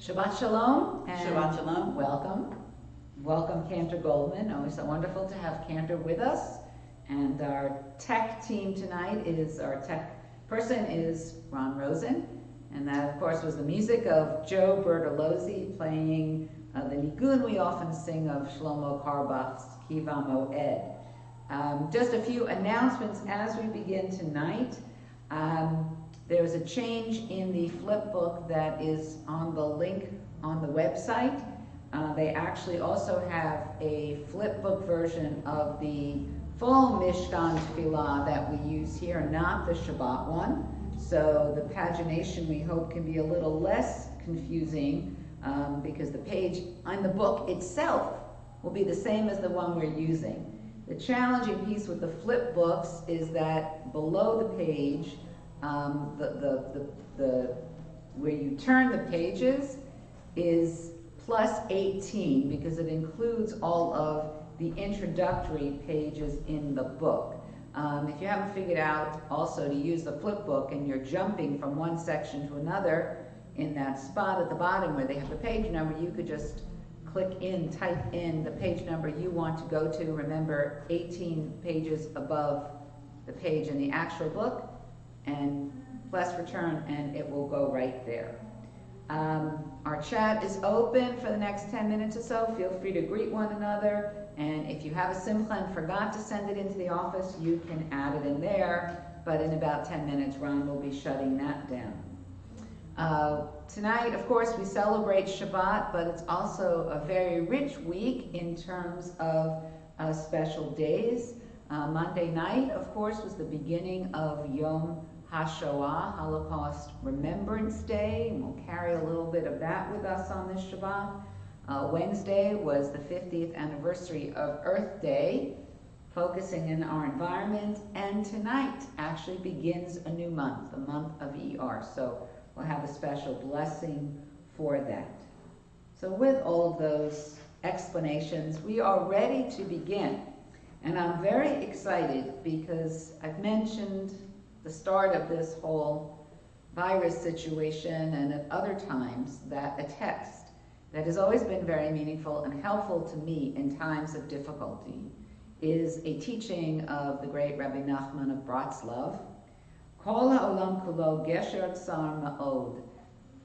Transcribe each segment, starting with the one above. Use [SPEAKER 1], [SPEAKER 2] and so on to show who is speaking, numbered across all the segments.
[SPEAKER 1] Shabbat Shalom. And
[SPEAKER 2] Shabbat Shalom.
[SPEAKER 1] Welcome. Welcome, Cantor Goldman. Always so wonderful to have Cantor with us. And our tech team tonight our tech person is Ron Rosen. And that, of course, was the music of Joe Bertolozzi playing the nigun we often sing of Shlomo Karbach's Kiva Moed. Just a few announcements as we begin tonight. There's a change in the flip book that is on the link on the website. They actually also have a flip book version of the full Mishkan Tefillah that we use here, not the Shabbat one. So the pagination, we hope, can be a little less confusing because the page on the book itself will be the same as the one we're using. The challenging piece with the flip books is that below the page, where you turn the pages is plus 18 because it includes all of the introductory pages in the book. If you haven't figured out also to use the flip book and you're jumping from one section to another, in that spot at the bottom where they have the page number, you could just type in the page number you want to go to. Remember, 18 pages above the page in the actual book, and press return and it will go right there. Our chat is open for the next 10 minutes or so. Feel free to greet one another, and if you have a simcha and forgot to send it into the office, you can add it in there, but in about 10 minutes Ron will be shutting that down. Tonight, of course, we celebrate Shabbat, but it's also a very rich week in terms of special days. Monday night, of course, was the beginning of Yom HaShoah, Holocaust Remembrance Day, and we'll carry a little bit of that with us on this Shabbat. Wednesday was the 50th anniversary of Earth Day, focusing in our environment, and tonight actually begins a new month, the month of ER, so we'll have a special blessing for that. So with all of those explanations, we are ready to begin. And I'm very excited because I've mentioned the start of this whole virus situation and at other times that a text that has always been very meaningful and helpful to me in times of difficulty is a teaching of the great Rabbi Nachman of Bratslav. Kol ha'olam kulo gesher tsar ma'od.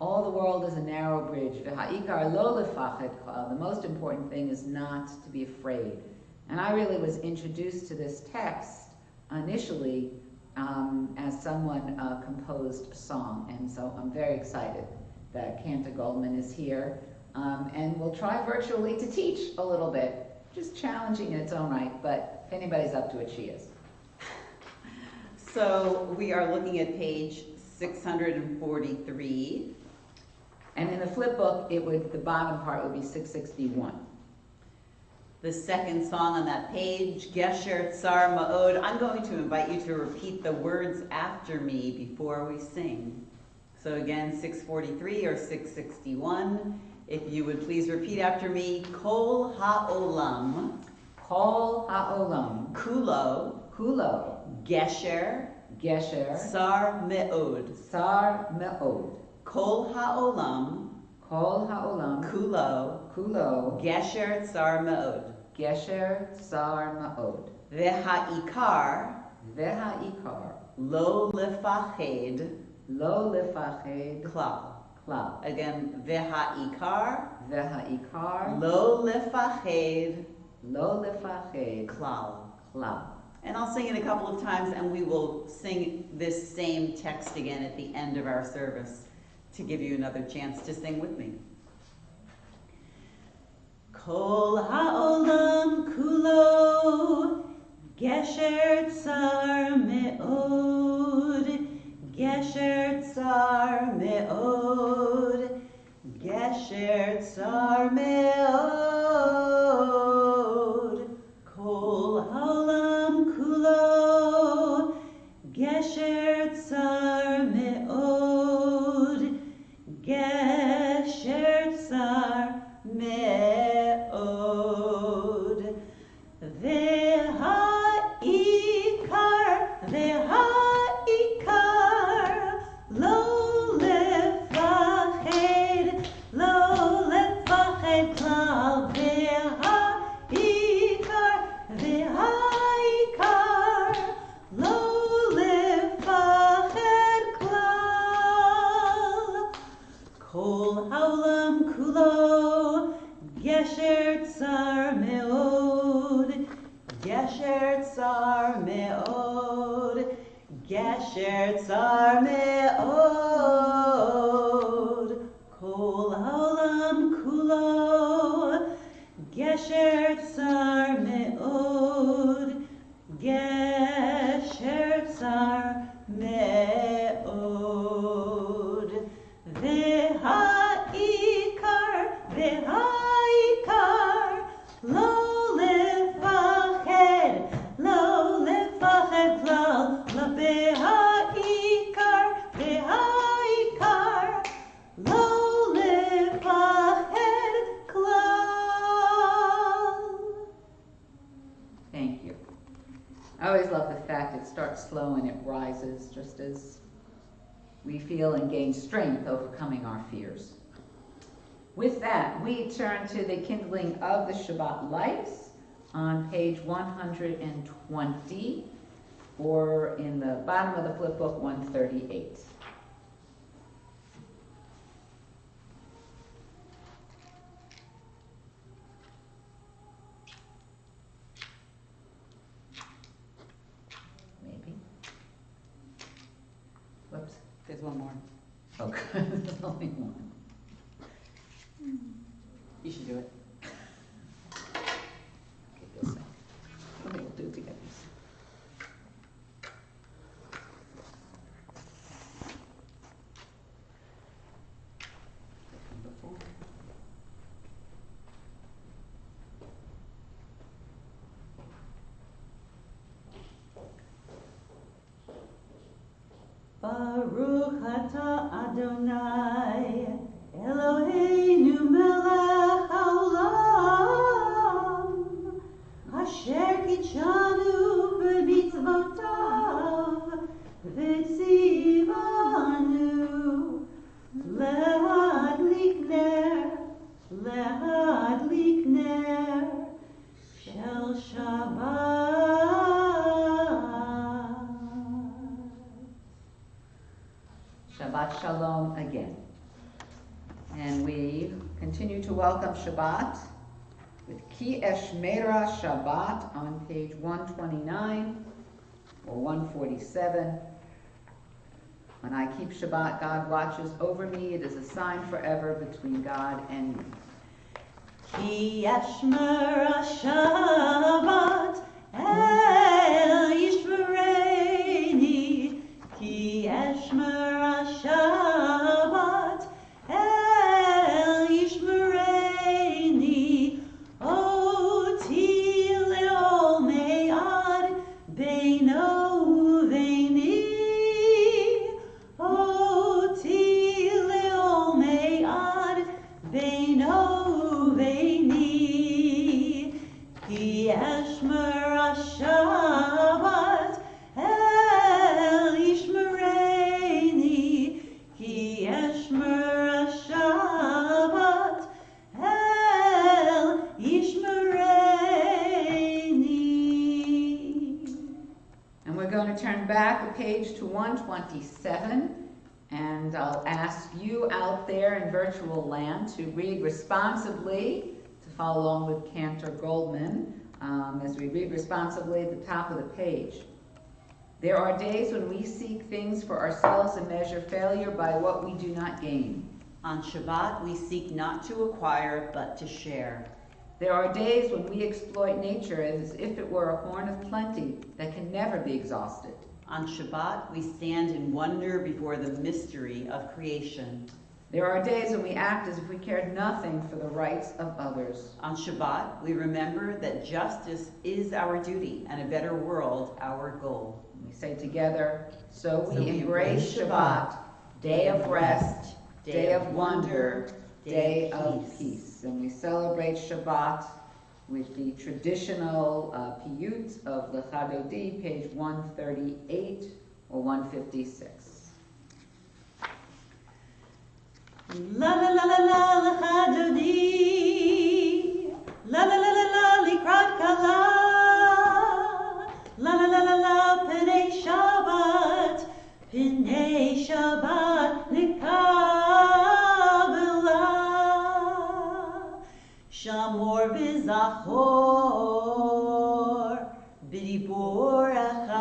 [SPEAKER 1] All the world is a narrow bridge. V'ha'ikar lo lefached klal. The most important thing is not to be afraid. And I really was introduced to this text initially as someone composed a song, and so I'm very excited that Cantor Goldman is here, and we'll try virtually to teach a little bit, just challenging in its own right, but if anybody's up to it, she is.
[SPEAKER 2] So we are looking at page 643.
[SPEAKER 1] And in the flip book, the bottom part would be 661.
[SPEAKER 2] The second song on that page, Gesher Tsar Ma'od. I'm going to invite you to repeat the words after me before we sing. So again, 643 or 661. If you would please repeat after me, Kol ha'olam.
[SPEAKER 1] Kol ha'olam.
[SPEAKER 2] Kulo.
[SPEAKER 1] Kulo.
[SPEAKER 2] Gesher.
[SPEAKER 1] Gesher.
[SPEAKER 2] Tsar Me'od.
[SPEAKER 1] Tsar Me'od.
[SPEAKER 2] Kol ha'olam.
[SPEAKER 1] Kol ha'olam.
[SPEAKER 2] Kulo.
[SPEAKER 1] Kulo.
[SPEAKER 2] Gesher Tsar Me'od.
[SPEAKER 1] Gesher Tsar Ma'od.
[SPEAKER 2] V'ha'ikar.
[SPEAKER 1] V'ha'ikar.
[SPEAKER 2] Lo lefached.
[SPEAKER 1] Lo lefached.
[SPEAKER 2] Klal.
[SPEAKER 1] Klal.
[SPEAKER 2] Again, v'ha'ikar.
[SPEAKER 1] V'ha'ikar.
[SPEAKER 2] Lo lefached.
[SPEAKER 1] Lo lefached.
[SPEAKER 2] Klal.
[SPEAKER 1] Klal.
[SPEAKER 2] And I'll sing it a couple of times, and we will sing this same text again at the end of our service to give you another chance to sing with me. Kol ha'olam kulo, gesher tsar me'od, gesher tsar me'od, gesher tsar me'od. Kol ha'olam kulo, gesher tsar me'od, gesher tsar me'od. V'ha'ikar, lo lefached, lo Gesher Tsar Me'od, Kol Haolam Kulo, Gesher Tsar Me'od, Gesher Tsar Me'od, V'ha'ikar, Lo Lefached Klal, V'ha'ikar, Lo Lefached Klal.
[SPEAKER 1] Thank you. I always love the fact it starts slow and it rises just as we feel and gain strength overcoming our fears. With that, we turn to the kindling of the Shabbat lights on page 120, or in the bottom of the flip book, 138. Maybe. Whoops.
[SPEAKER 2] There's one more.
[SPEAKER 1] Oh, good. There's only one.
[SPEAKER 2] You should do it.
[SPEAKER 1] Okay, this thing. Okay, we'll do it together.
[SPEAKER 2] Before. Baruch atah Adonai, Eloheinu melech haolam, asher kitshanu b'mitzvotav, v'tzivanu lehadlik ner shel Shabbat.
[SPEAKER 1] Shabbat Shalom again. And we continue to welcome Shabbat with Ki Eshmera Shabbat on page 129 or 147. When I keep Shabbat, God watches over me. It is a sign forever between God and me.
[SPEAKER 2] Ki Eshmera Shabbat El Yishmereini, Ki Eshmera Shabbat El Yishmereini, Oti Leol Me'ad Beino Uveini, Oti Leol Me'ad Beino Uveini, Ki Eshmera Shabbat El Yishmereini, Ki Eshmera Shabbat El Yishmereini.
[SPEAKER 1] And we're going to turn back a page to 127. And I'll ask you out there in virtual land to read responsibly, to follow along with Cantor Goldman as we read responsibly at the top of the page. There are days when we seek things for ourselves and measure failure by what we do not gain.
[SPEAKER 2] On Shabbat, we seek not to acquire, but to share.
[SPEAKER 1] There are days when we exploit nature as if it were a horn of plenty that can never be exhausted.
[SPEAKER 2] On Shabbat, we stand in wonder before the mystery of creation.
[SPEAKER 1] There are days when we act as if we cared nothing for the rights of others.
[SPEAKER 2] On Shabbat, we remember that justice is our duty and a better world our goal.
[SPEAKER 1] We say together, so we embrace Shabbat, day of rest, day of wonder, day of peace. And we celebrate Shabbat with the traditional piyut of the Chadodi, page 138 or 156.
[SPEAKER 2] La la la la la Chadodi, la la la la la likrat kala, la la la la la Pnei Shabbat likabela, Shamor v'zachor b'dibor echad.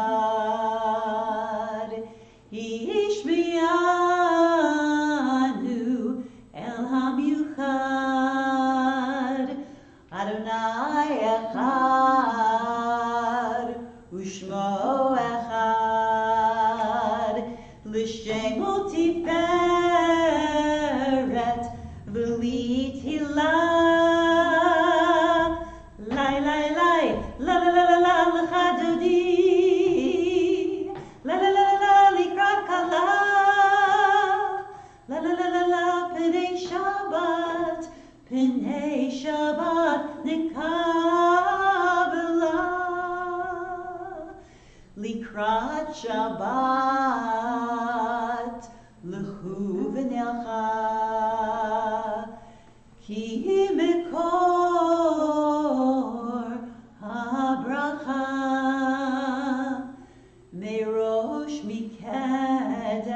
[SPEAKER 2] Shabbat l'chu v'nelcha ki mekor habracha merosh mikedem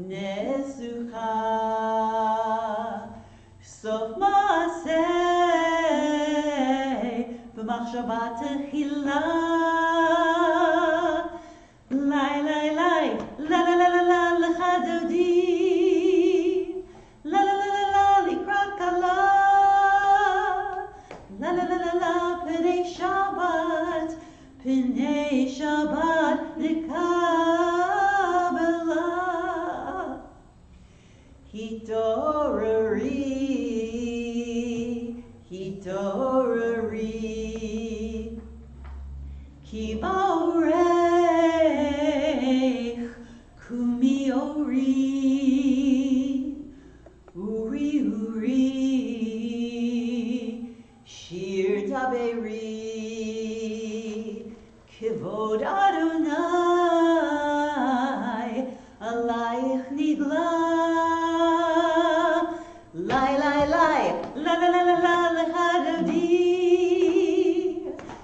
[SPEAKER 2] nesucha sof maaseh v'machshava techila lai lai lai la la la la la lecha dodi la la la la la likrat kala la la la la la Pnei Shabbat nekabela hitorari ki ba'orech kumi uri shir daberi Kivod Adonai, alayich nigla. Lai, lai, lai, la la la la la lecha dodi.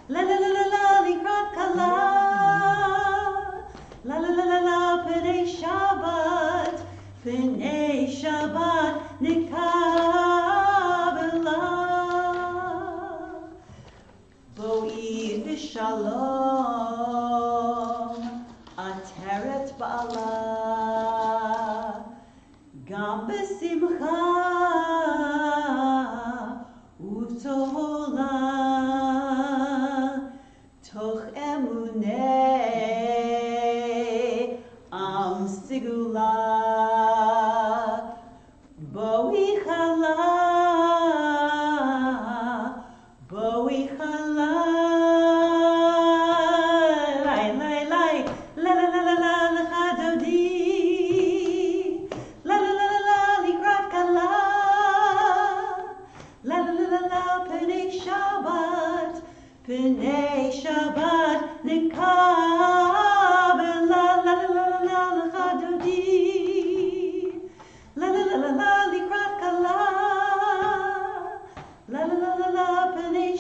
[SPEAKER 2] La la la la la likrat kala. La la la la la pnei Shabbat nikabela. Bo'I v'shalom ateret ba'ala gam b'simcha u'tola toch emunei am sigula Bo'I chala Pnei Shabbat nekabela la la la la la lecha dodi la la la la la likrat kala la la la la la Pnei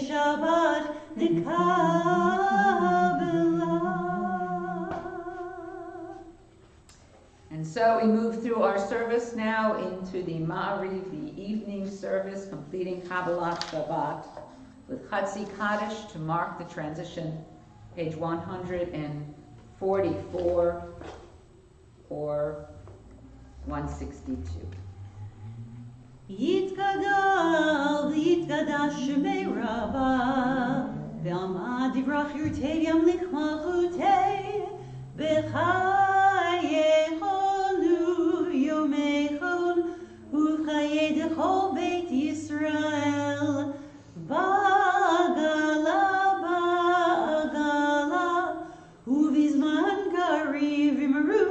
[SPEAKER 2] Shabbat nekabela.
[SPEAKER 1] And so we move through our service now into the Ma'ariv, the evening service, completing Kabbalat Shabbat with Chatzi Kaddish to mark the transition, page 144 or 162.
[SPEAKER 2] Yitkadal v'yitkadash shemei Rabbah ve'amad divrach yurtei yamlich malchutei b'chayechonu yomechon u'chayei dechol beit Yisrael ba'agala u'vizman kariv imru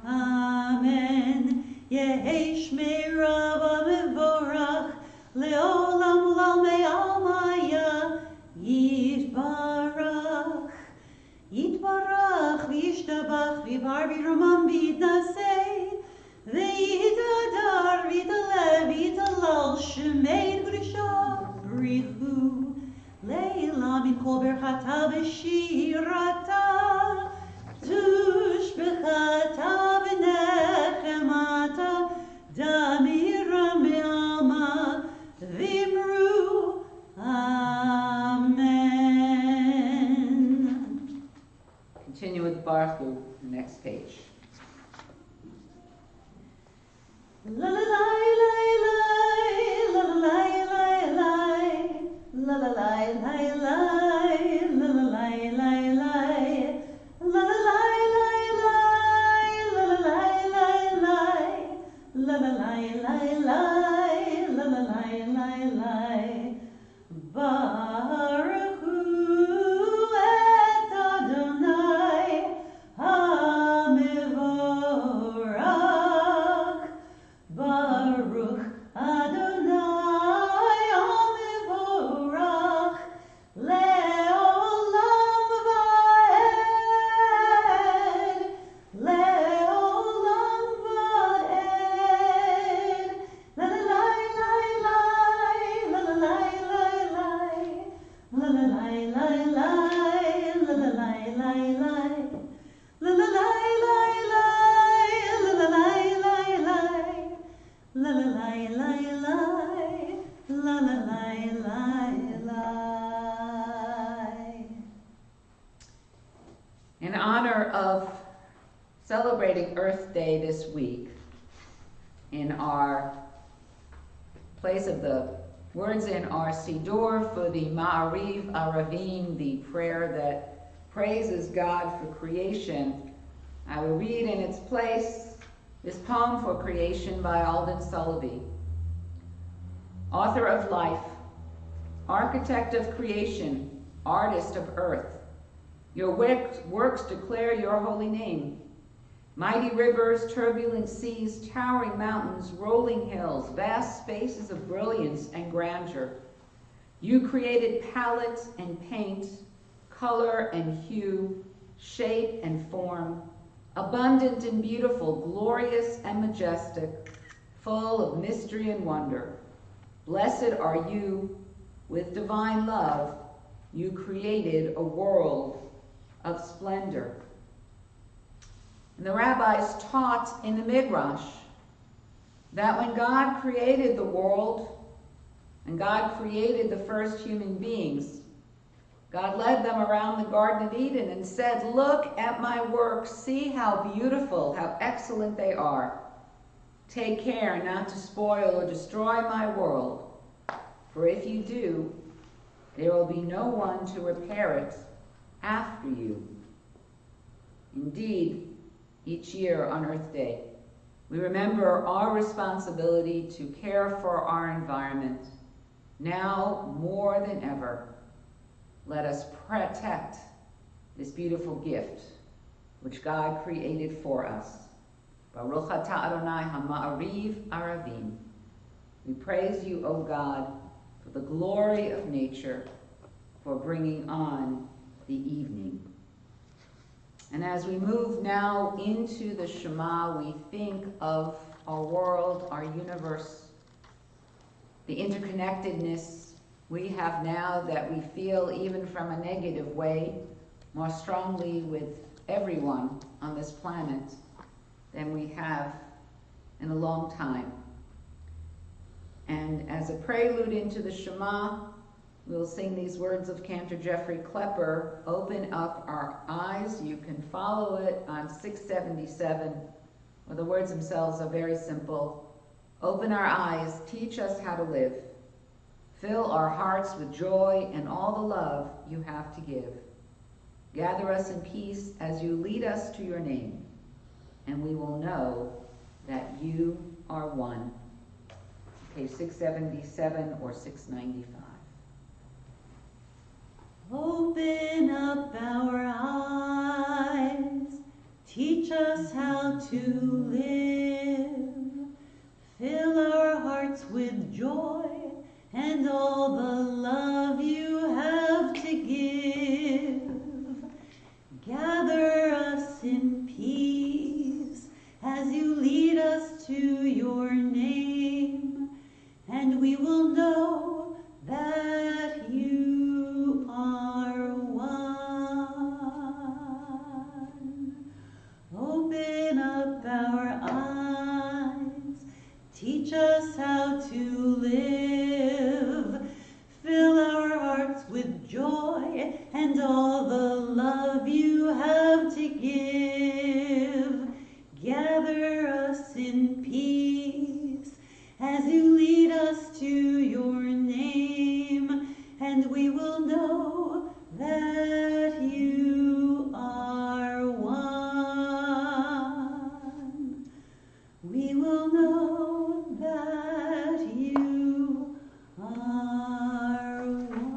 [SPEAKER 2] Amen. Yehi Shmei Rabbah mevorach leolam ulam me'almaya yitbarach v'yishtabach v'yipar v'yiromam v'yitnasei v'yitadar v'yitalev v'yitalal shemei kudusha brichu leila min kol berchata v'shirata tushbechata v'nechemata damira me'alma v'imru Amen.
[SPEAKER 1] Continue with Baruch Hu, the next page.
[SPEAKER 2] La la la la la la la la la la la la la Baruch Hu et Adonai HaMevorach
[SPEAKER 1] In honor of celebrating Earth Day this week, in our place of the words in our Siddur for the Ma'ariv Aravim, the prayer that praises God for creation, I will read in its place this poem for creation by Alden Sullivan. Author of life, architect of creation, artist of earth, your works declare your holy name. Mighty rivers, turbulent seas, towering mountains, rolling hills, vast spaces of brilliance and grandeur. You created palette and paint, color and hue, shape and form, abundant and beautiful, glorious and majestic, full of mystery and wonder. Blessed are you, with divine love, you created a world of splendor. And the rabbis taught in the Midrash that when God created the world and God created the first human beings, God led them around the Garden of Eden and said, "Look at my works, see how beautiful, how excellent they are. Take care not to spoil or destroy my world, for if you do, there will be no one to repair it after you." Indeed, each year on Earth Day, we remember our responsibility to care for our environment. Now more than ever, let us protect this beautiful gift which God created for us. Baruch atah Adonai ha'ma'ariv aravim. We praise you, O God, for the glory of nature, for bringing on the evening. And as we move now into the Shema, we think of our world, our universe, the interconnectedness we have now that we feel even from a negative way more strongly with everyone on this planet than we have in a long time. And as a prelude into the Shema, we'll sing these words of Cantor Jeffrey Klepper, "Open up our eyes." You can follow it on 677, where the words themselves are very simple. Open our eyes, teach us how to live. Fill our hearts with joy and all the love you have to give. Gather us in peace as you lead us to your name, and we will know that you are one. Page 677 or 695.
[SPEAKER 3] Open up our eyes, teach us how to live. Fill our hearts with joy and all the love you have to give. Gather us in peace as you lead us to your name, and we will know that you are one. Open up our eyes, teach us how to live. Fill our hearts with joy and all the love you have to give. Gather us in peace as you lead us to your name, and we will know that you are one. We will know that you are one.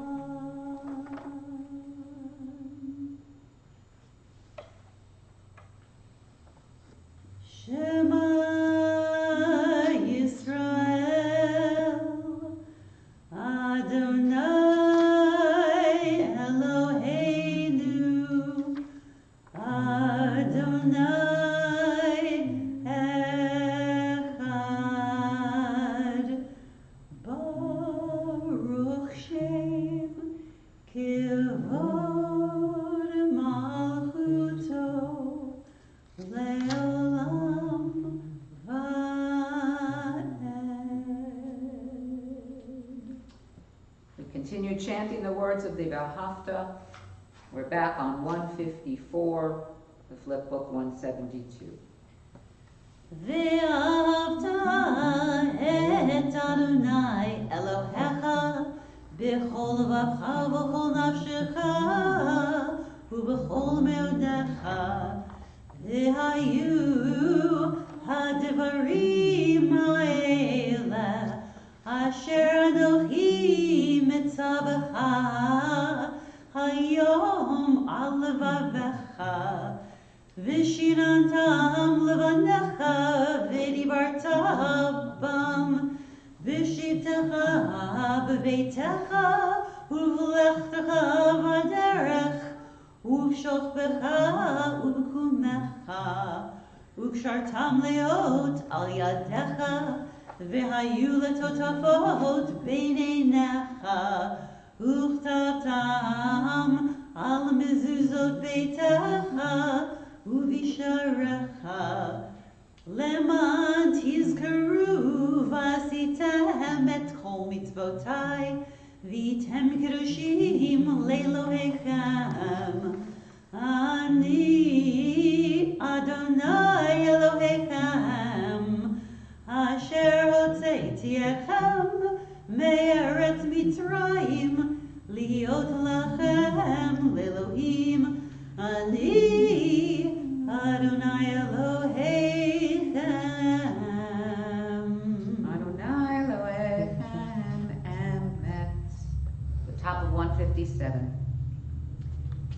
[SPEAKER 3] Hod malchuto leolam va'ed.
[SPEAKER 1] We continue chanting the words of the Vahavta. We're back on 154, the flip book 172.
[SPEAKER 3] Ve'ahavta et Adonai Elohecha b'chol levacha v'chol nafshecha u'b'chol meodecha v'hayu ha'devarim ha'ele asher Anochi mitzabecha hayom al levavecha Vishinantam levanecha v'dibarta bam v'shivtecha b'veitecha uv'lechtecha v'derech uv'shochbecha uv'kumecha uv'shartam leot al yadecha v'hayu letotafot b'neinecha uv'chtavtam al mezuzot beitecha Uvisharecha leman tizkaru vasitem et kol mitzvotai vitem kedoshim leelohechem ani Adonai Elohechem asher hotzeiti echem me'eretz Mitzrayim liot lachem leelohim ani Adonai Elohechem.
[SPEAKER 1] Adonai Elohechem Emet. The top of 157.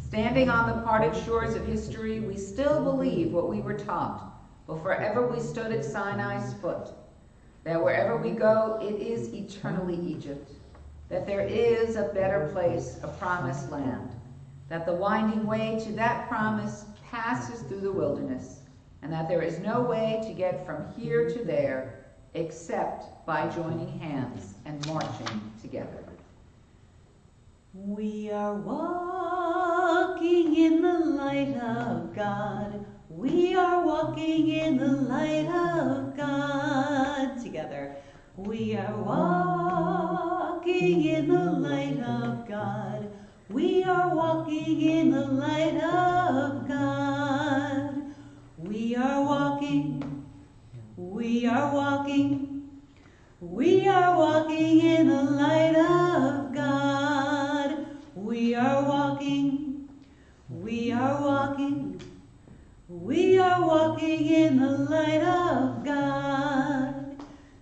[SPEAKER 1] Standing on the parted shores of history, we still believe what we were taught, but forever we stood at Sinai's foot, that wherever we go, it is eternally Egypt, that there is a better place, a promised land, that the winding way to that promise passes through the wilderness, and that there is no way to get from here to there except by joining hands and marching together.
[SPEAKER 3] We are walking in the light of God. We are walking in the light of God. Together. We are walking in the light of God. We are walking in the light of God. We are walking. We are walking. We are walking in the light of God. We are walking. We are walking. We are walking in the light of God.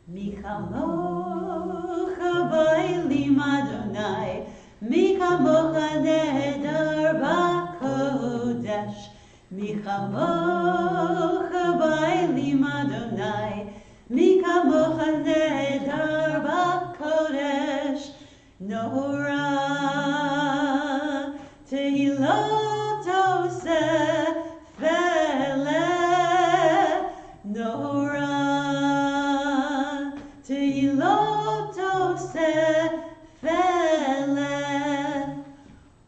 [SPEAKER 3] Mi chamocha ba'elim Adonai. Mi chamocha nehedar b'kodesh. Mi chamocha ba'elim Adonai. Mi chamocha nehedar b'kodesh. Nora tehilot osefele. Nora tehilot osefele.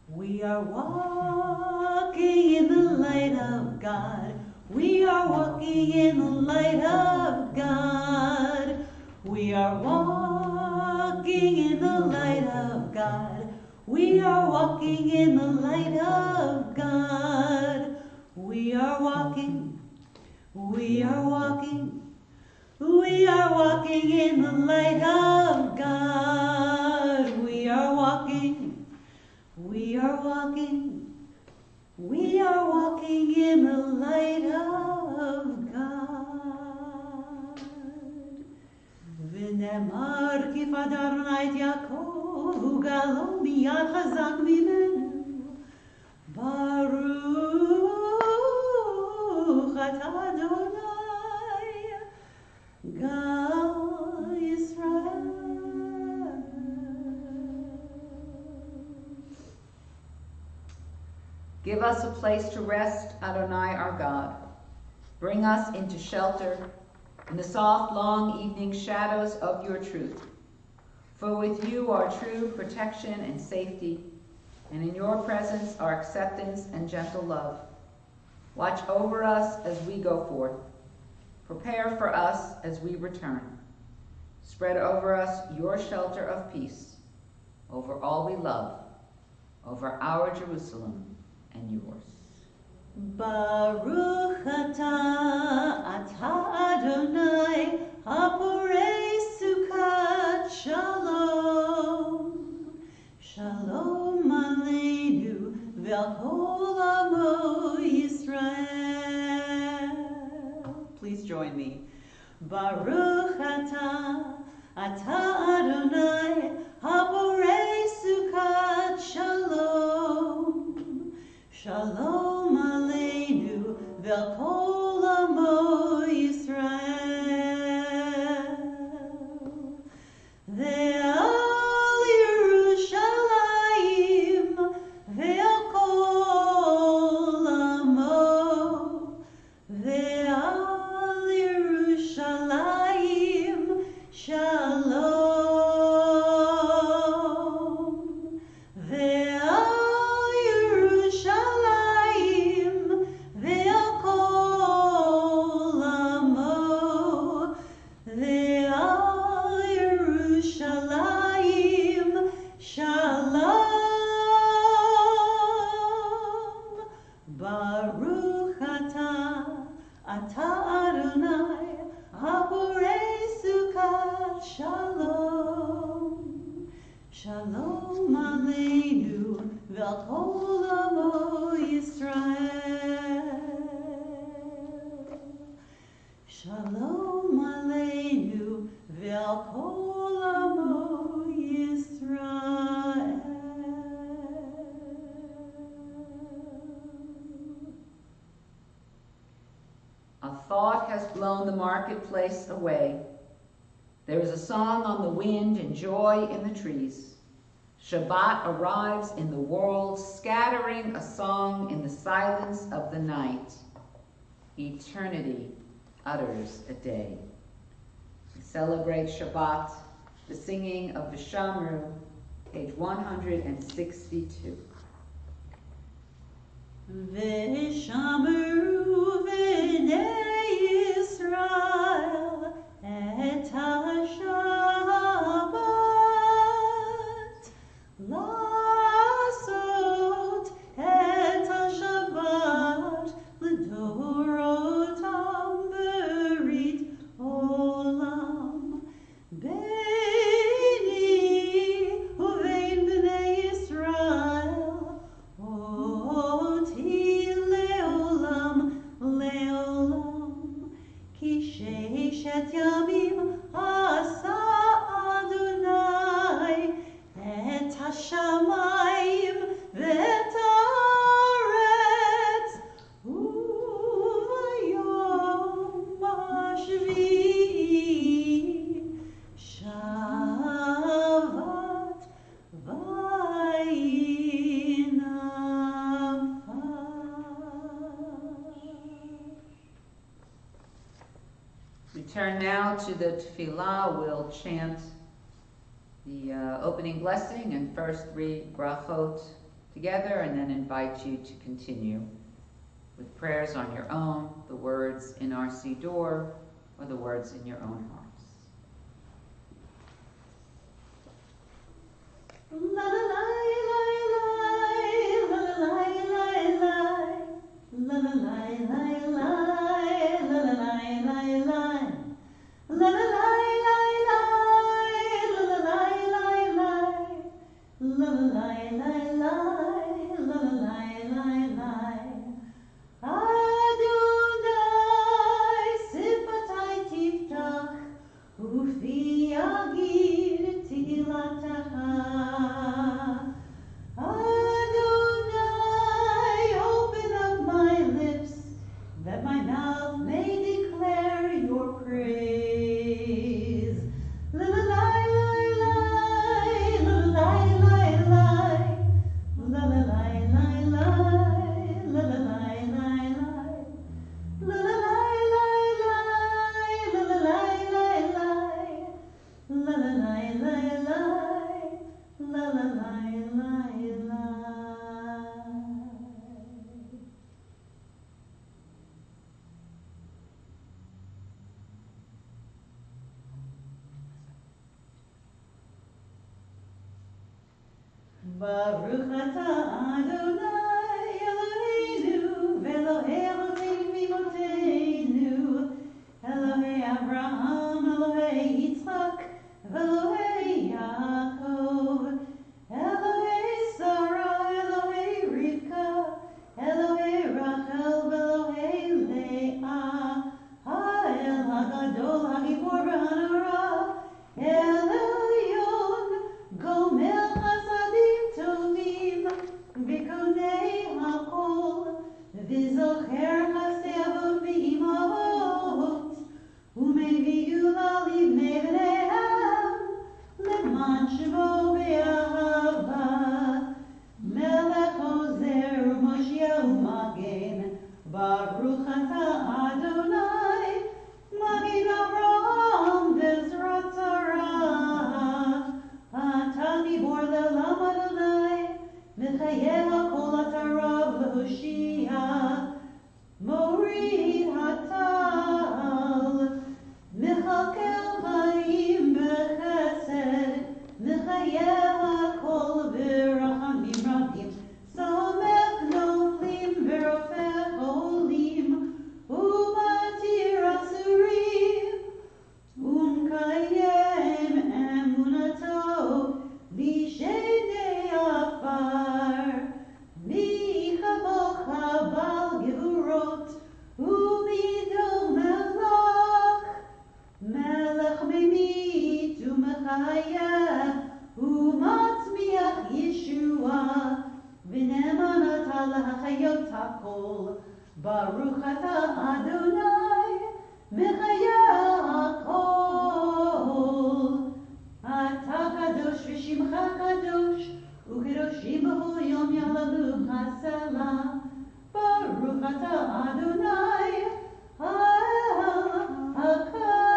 [SPEAKER 3] We are walking in the light of God. We are walking in the light of God. We are walking in the light of God. We are walking in the light of God. We are walking. We are walking. We are walking in the light of God. We are walking. We are walking. We are walking in the light of God. V'nemar ki fadarna et Yaakov u'galo miyad chazak mimenu. Baruch atah Adonai Gal Yisrael.
[SPEAKER 1] Give us a place to rest, Adonai our God. Bring us into shelter in the soft, long evening shadows of your truth. For with you are true protection and safety, and in your presence are acceptance and gentle love. Watch over us as we go forth. Prepare for us as we return. Spread over us your shelter of peace, over all we love, over our Jerusalem and yours.
[SPEAKER 3] Baruch atah Adonai, haporei sukkot shalom. Shalom aleinu ve'al kol amo Yisrael.
[SPEAKER 2] Please join me.
[SPEAKER 3] Baruch atah Adonai, haporei sukkot shalom. Shalom aleinu ve'al kol amo Yisrael. Ve'al Yerushalayim ve'al kol amo. Ve'al Yerushalayim shalom. Ve'al Yerushalayim ve'al kol amo. Ve'al Yerushalayim shalom. Baruch atah Adonai, haporei sukkot shalom. Shalom aleinu ve'al kol amo Yisrael. Shalom aleinu ve'al kol amo Yisrael.
[SPEAKER 1] A thought has blown the marketplace away. There is a song on the wind and joy in the trees. Shabbat arrives in the world, scattering a song in the silence of the night. Eternity utters a day. We celebrate Shabbat, the singing of Vishamru, page 162.
[SPEAKER 3] Veshamru v'nei Yisrael et ha-Shabbat, lasot et ha-Shabbat l'dorotam berit olam. Beini uvein b'nei Yisrael oti leolam leolam, ki sheishet yamim asa Adonai et hashamayim ve'et haaretz, u'vayom hashvi'i shavat vayinafar.
[SPEAKER 1] We turn now to the tefillah. We'll chant the opening blessing and first read brachot together, and then invite you to continue with prayers on your own, the words in our siddur, or the words in your own hearts.
[SPEAKER 3] La la la la la la la la la la la la la la la Adonai sipatai tiftach ufi agir tilataha Baruch atah Adonai Eloheinu v'Elohei avotenu Elohei Abraham, Elohei Yitzchak, Elohei Yaakov, Elohei Sarah, Elohei Rivka, Elohei Rachel, Elohei Leah, Ha'el Hagadol, Hagibor v'Hanara, El Elyon, Gomel Chasadim Tovim, V'konei Hakol, V'zocher Chasdei Avot v'Imavot, U'mevi'u l'alivnei b'neihem, Leman shmo be'ahava, Melech ozer u'Moshiach u'Magen, Baruch atah Adonai, Magen Avraham v'Ezrat Sarah, Atah gibor le'olam Adonai, Mechayeh hakol atah rav le'hoshia, Morid hatal, Mechakel chaim b'chesed, Mechayeh hakol v'rachamim rabim, Samech noflim v'rofech olim, Umatir asurim, Umkayem emunato, Lishenei afar, Mi chamocha bal gevurot, Umido melach, Melech memit umechaya, Umatzmiach Yeshua, V'neman atah lehachayot hakol, Baruch atah Adonai, Mechaya hakol. Atah kadosh v'shimcha kadosh, Ukedoshim b'chol yom yalalu chasela, Baruch atah Adonai, Ha'el HaKadosh.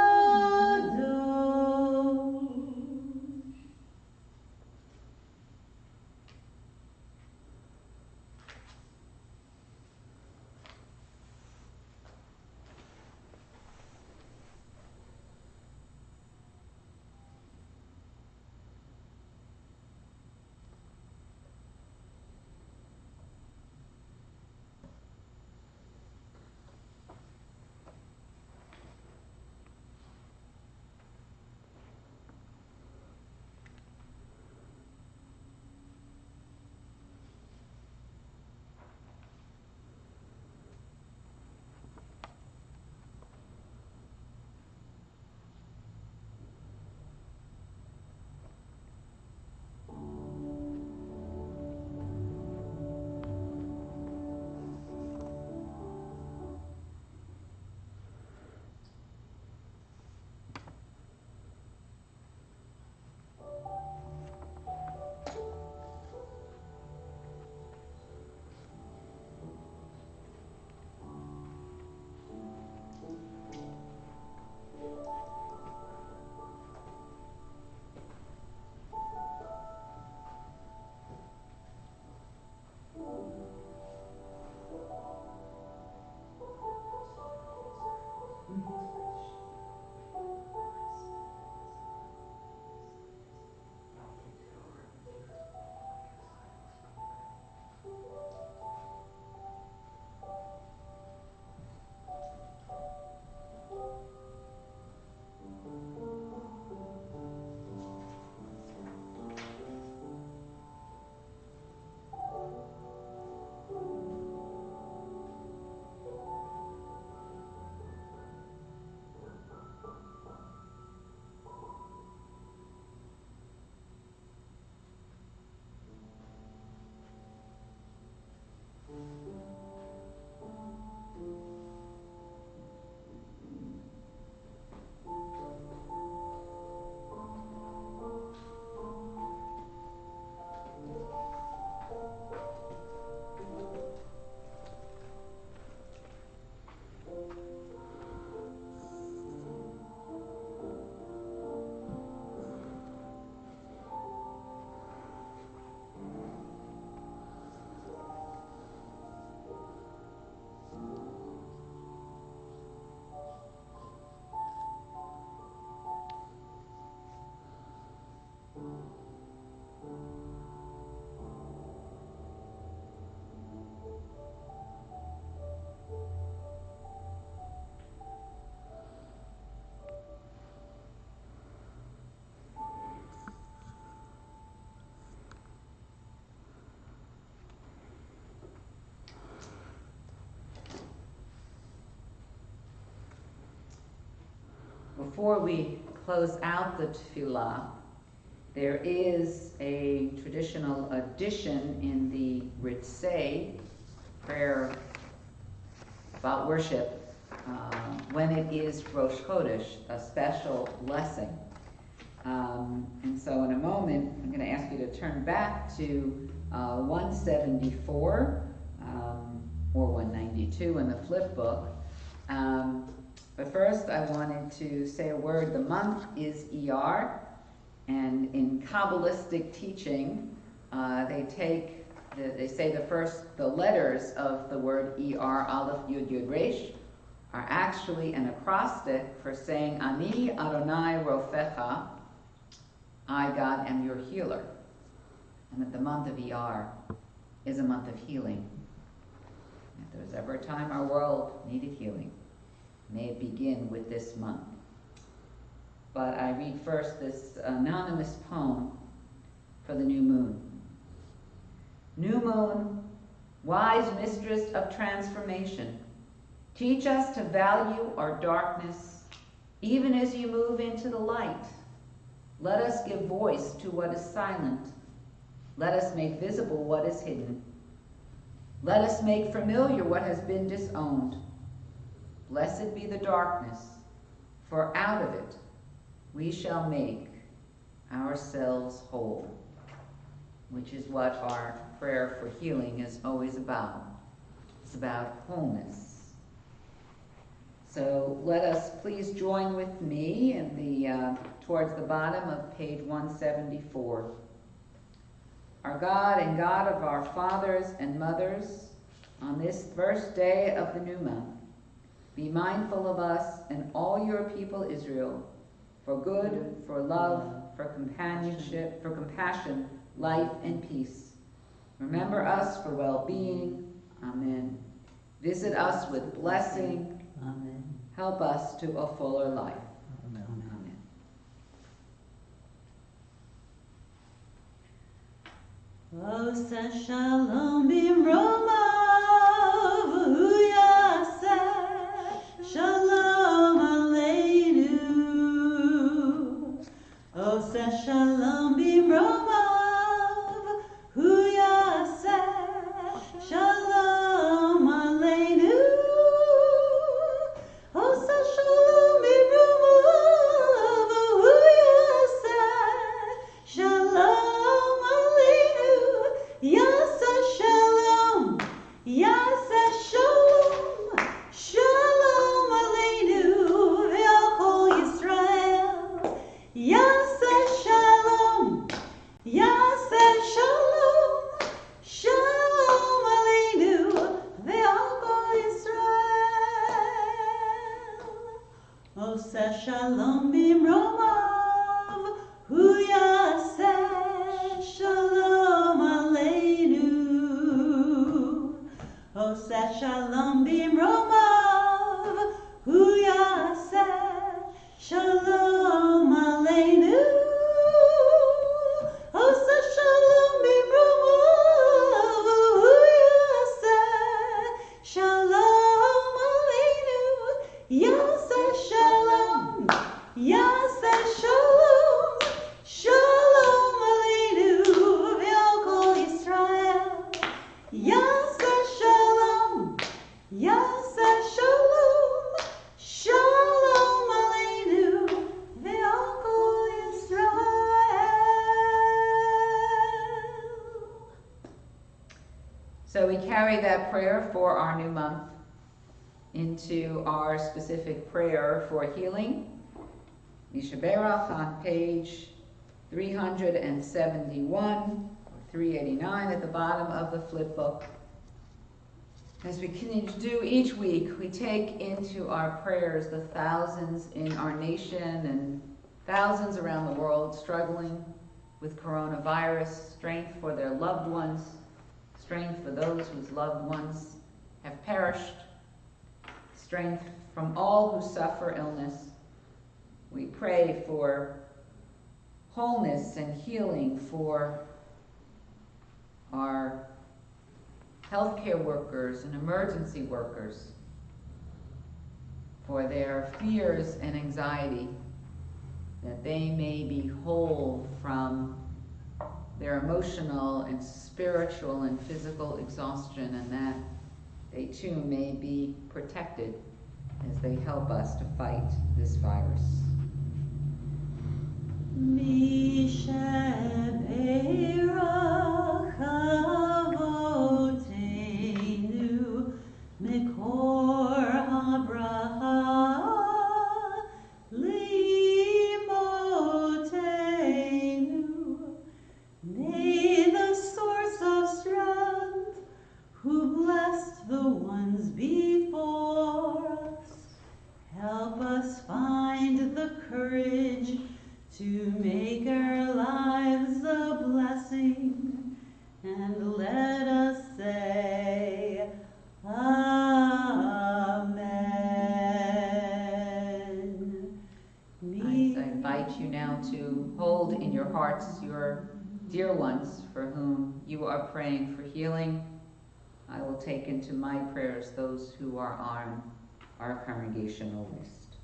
[SPEAKER 1] Before we close out the tefillah, there is a traditional addition in the Ritzeh, prayer about worship, when it is Rosh Chodesh, a special blessing. And so in a moment, I'm going to ask you to turn back to 174 or 192 in the flip book. But first, I wanted to say a word. The month is Iyar, and in Kabbalistic teaching, they say the letters of the word Iyar, Aleph, Yud, Yud, Resh, are actually an acrostic for saying Ani Adonai Rofecha, I, God, am your healer. And that the month of Iyar is a month of healing. If there was ever a time our world needed healing, may it begin with this month. But I read first this anonymous poem for the new moon. New moon, wise mistress of transformation, teach us to value our darkness, even as you move into the light. Let us give voice to what is silent. Let us make visible what is hidden. Let us make familiar what has been disowned. Blessed be the darkness, for out of it we shall make ourselves whole, which is what our prayer for healing is always about. It's about wholeness. So let us please join with me in towards the bottom of page 174. Our God and God of our fathers and mothers, on this first day of the new month, be mindful of us and all your people Israel, for good, for love, for companionship, for compassion, life, and peace. Remember us for well-being. Amen. Visit us with blessing.
[SPEAKER 3] Amen.
[SPEAKER 1] Help us to a fuller life.
[SPEAKER 3] Amen.
[SPEAKER 1] Amen.
[SPEAKER 3] Osa shalom bimromav, huyaseh, shalom aleinu. Osa shalom bimromav, huyaseh, shalom aleinu. Osa shalom bimromav, huyaseh, shalom aleinu. Yasa shalom, yasa shalom, shalom aleinu, ve'al kol Yisrael. Yasa shalom, yasa shalom, shalom aleinu, ve'al kol Yisrael. Osa shalom bimromav, hu yaseh shalom aleinu. Osa shalom bimromav, hu yaseh shalom aleinu. Osa shalom bimromav, hu yaseh shalom aleinu. Yaseh shalom, yaseh shalom, shalom aleinu, ve'al kol Yisrael. Yaseh shalom, yaseh shalom, shalom aleinu, ve'al kol Yisrael.
[SPEAKER 1] So we carry that prayer for our new month into our specific prayer for healing. Yishaberach on page 371 or 389 at the bottom of the flip book. As we continue to do each week, we take into our prayers the thousands in our nation and thousands around the world struggling with coronavirus, strength for their loved ones, strength for those whose loved ones have perished, strength from all who suffer illness. We pray for wholeness and healing for our healthcare workers and emergency workers. for their fears and anxiety, that they may be whole from their emotional and spiritual and physical exhaustion, and that they too may be protected as they help us to fight this virus.
[SPEAKER 3] Mishaberachavoteinu mikor habraha limotenu. May the source of strength, who blessed the ones before us, help us find the courage to make our lives a blessing, and let us say Amen.
[SPEAKER 1] I invite you now to hold in your hearts your dear ones for whom you are praying for healing. I will take into my prayers those who are on our congregational list.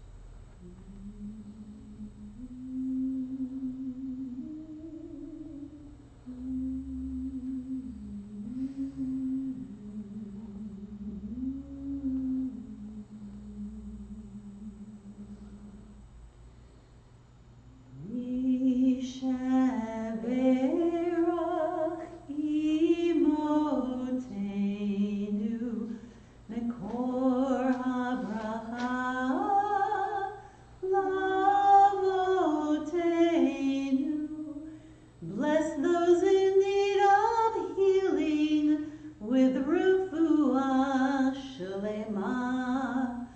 [SPEAKER 3] Mishaberach imotenu mikor habraha lavotenu. Bless those in need of healing with refuah shlema,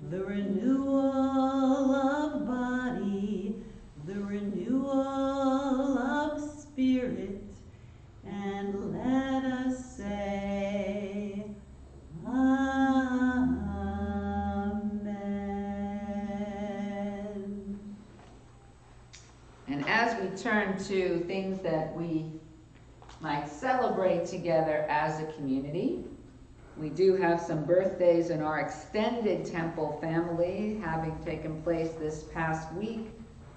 [SPEAKER 3] the renewal of body, the renewal of spirit, and let us say Amen.
[SPEAKER 1] And as we turn to things that we might celebrate together as a community, we do have some birthdays in our extended temple family having taken place this past week.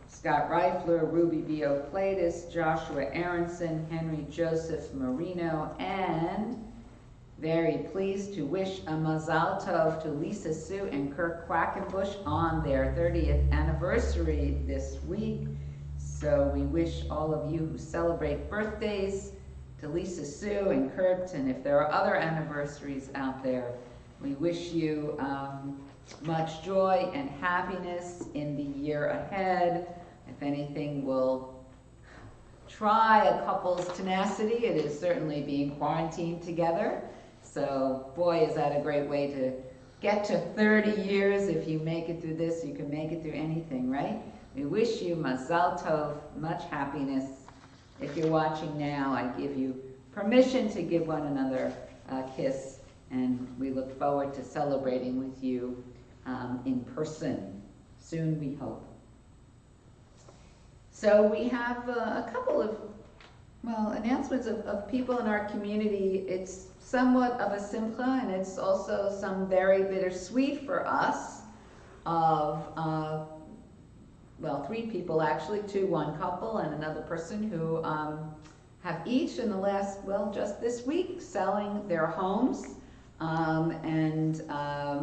[SPEAKER 1] Scott Reifler, Ruby Bioclatus, Joshua Aronson, Henry Joseph Marino, and very pleased to wish a Mazal Tov to Lisa Sue and Kirk Quackenbush on their 30th anniversary this week. So we wish all of you who celebrate birthdays to Lisa Sue and Kurt, and if there are other anniversaries out there, we wish you much joy and happiness in the year ahead. If anything, we'll try a couple's tenacity. It is certainly being quarantined together. So boy, is that a great way to get to 30 years. If you make it through this, you can make it through anything, right? We wish you Mazal Tov, much happiness. If you're watching now, I give you permission to give one another a kiss, and we look forward to celebrating with you in person soon, we hope. So we have a couple of, announcements of people in our community. It's somewhat of a simcha, and it's also some very bittersweet for us of, three people actually, one couple and another person who have each in the last, just this week, selling their homes and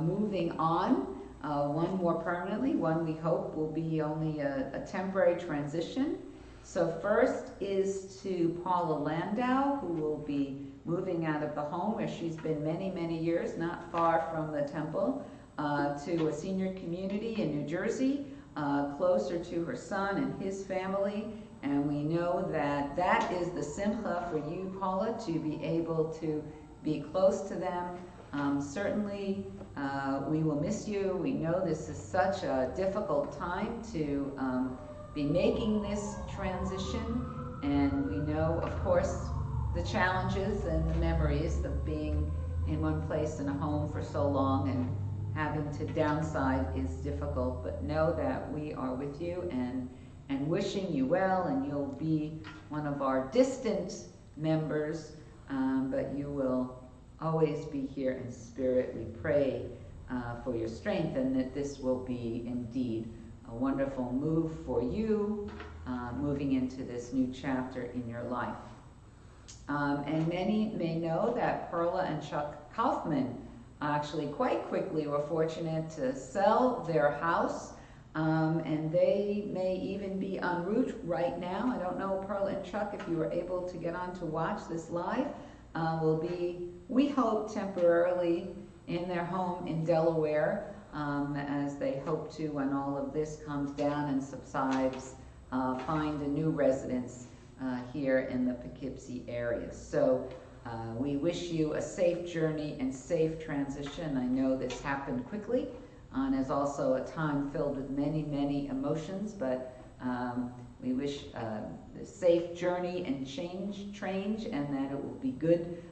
[SPEAKER 1] moving on. One more permanently, one we hope will be only a temporary transition. So first is to Paula Landau, who will be moving out of the home where she's been many, many years, not far from the temple, to a senior community in New Jersey, closer to her son and his family. And we know that that is the simcha for you, Paula, to be able to be close to them. Certainly, we will miss you. We know this is such a difficult time to be making this transition, and we know, of course, the challenges and the memories of being in one place in a home for so long, and having to downside is difficult. But know that we are with you and wishing you well, and you'll be one of our distant members, but you will always be here in spirit. We pray for your strength, and that this will be indeed a wonderful move for you, moving into this new chapter in your life. And many may know that Perla and Chuck Kaufman actually quite quickly were fortunate to sell their house, and they may even be en route right now. I don't know, Perla and Chuck, if you were able to get on to watch this live, will be, we hope, temporarily in their home in Delaware, as they hope to, when all of this comes down and subsides, find a new residence here in the Poughkeepsie area. So we wish you a safe journey and safe transition. I know this happened quickly, and is also a time filled with many, many emotions, but we wish the safe journey and change, and that it will be good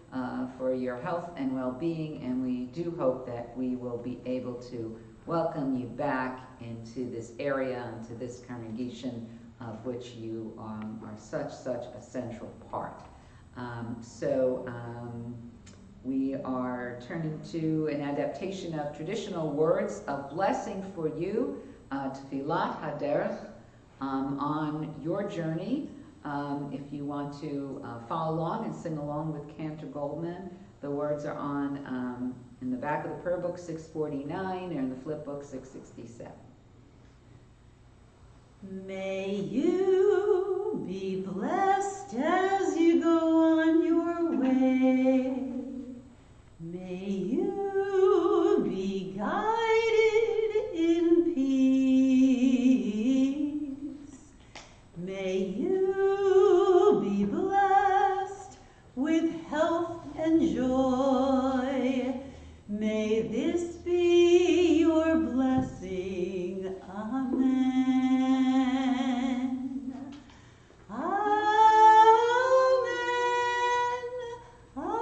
[SPEAKER 1] for your health and well-being, and we do hope that we will be able to welcome you back into this area, into this congregation of which you are such a central part. We are turning to an adaptation of traditional words of blessing for you, Tfilat Haderech, on your journey. If you want to follow along and sing along with Cantor Goldman, the words are on in the back of the prayer book 649 or in the flip book 667.
[SPEAKER 3] May you be blessed as you go on your way. May you be guided in peace. May you be blessed with health and joy. May this be your blessing. Amen. Amen. Amen.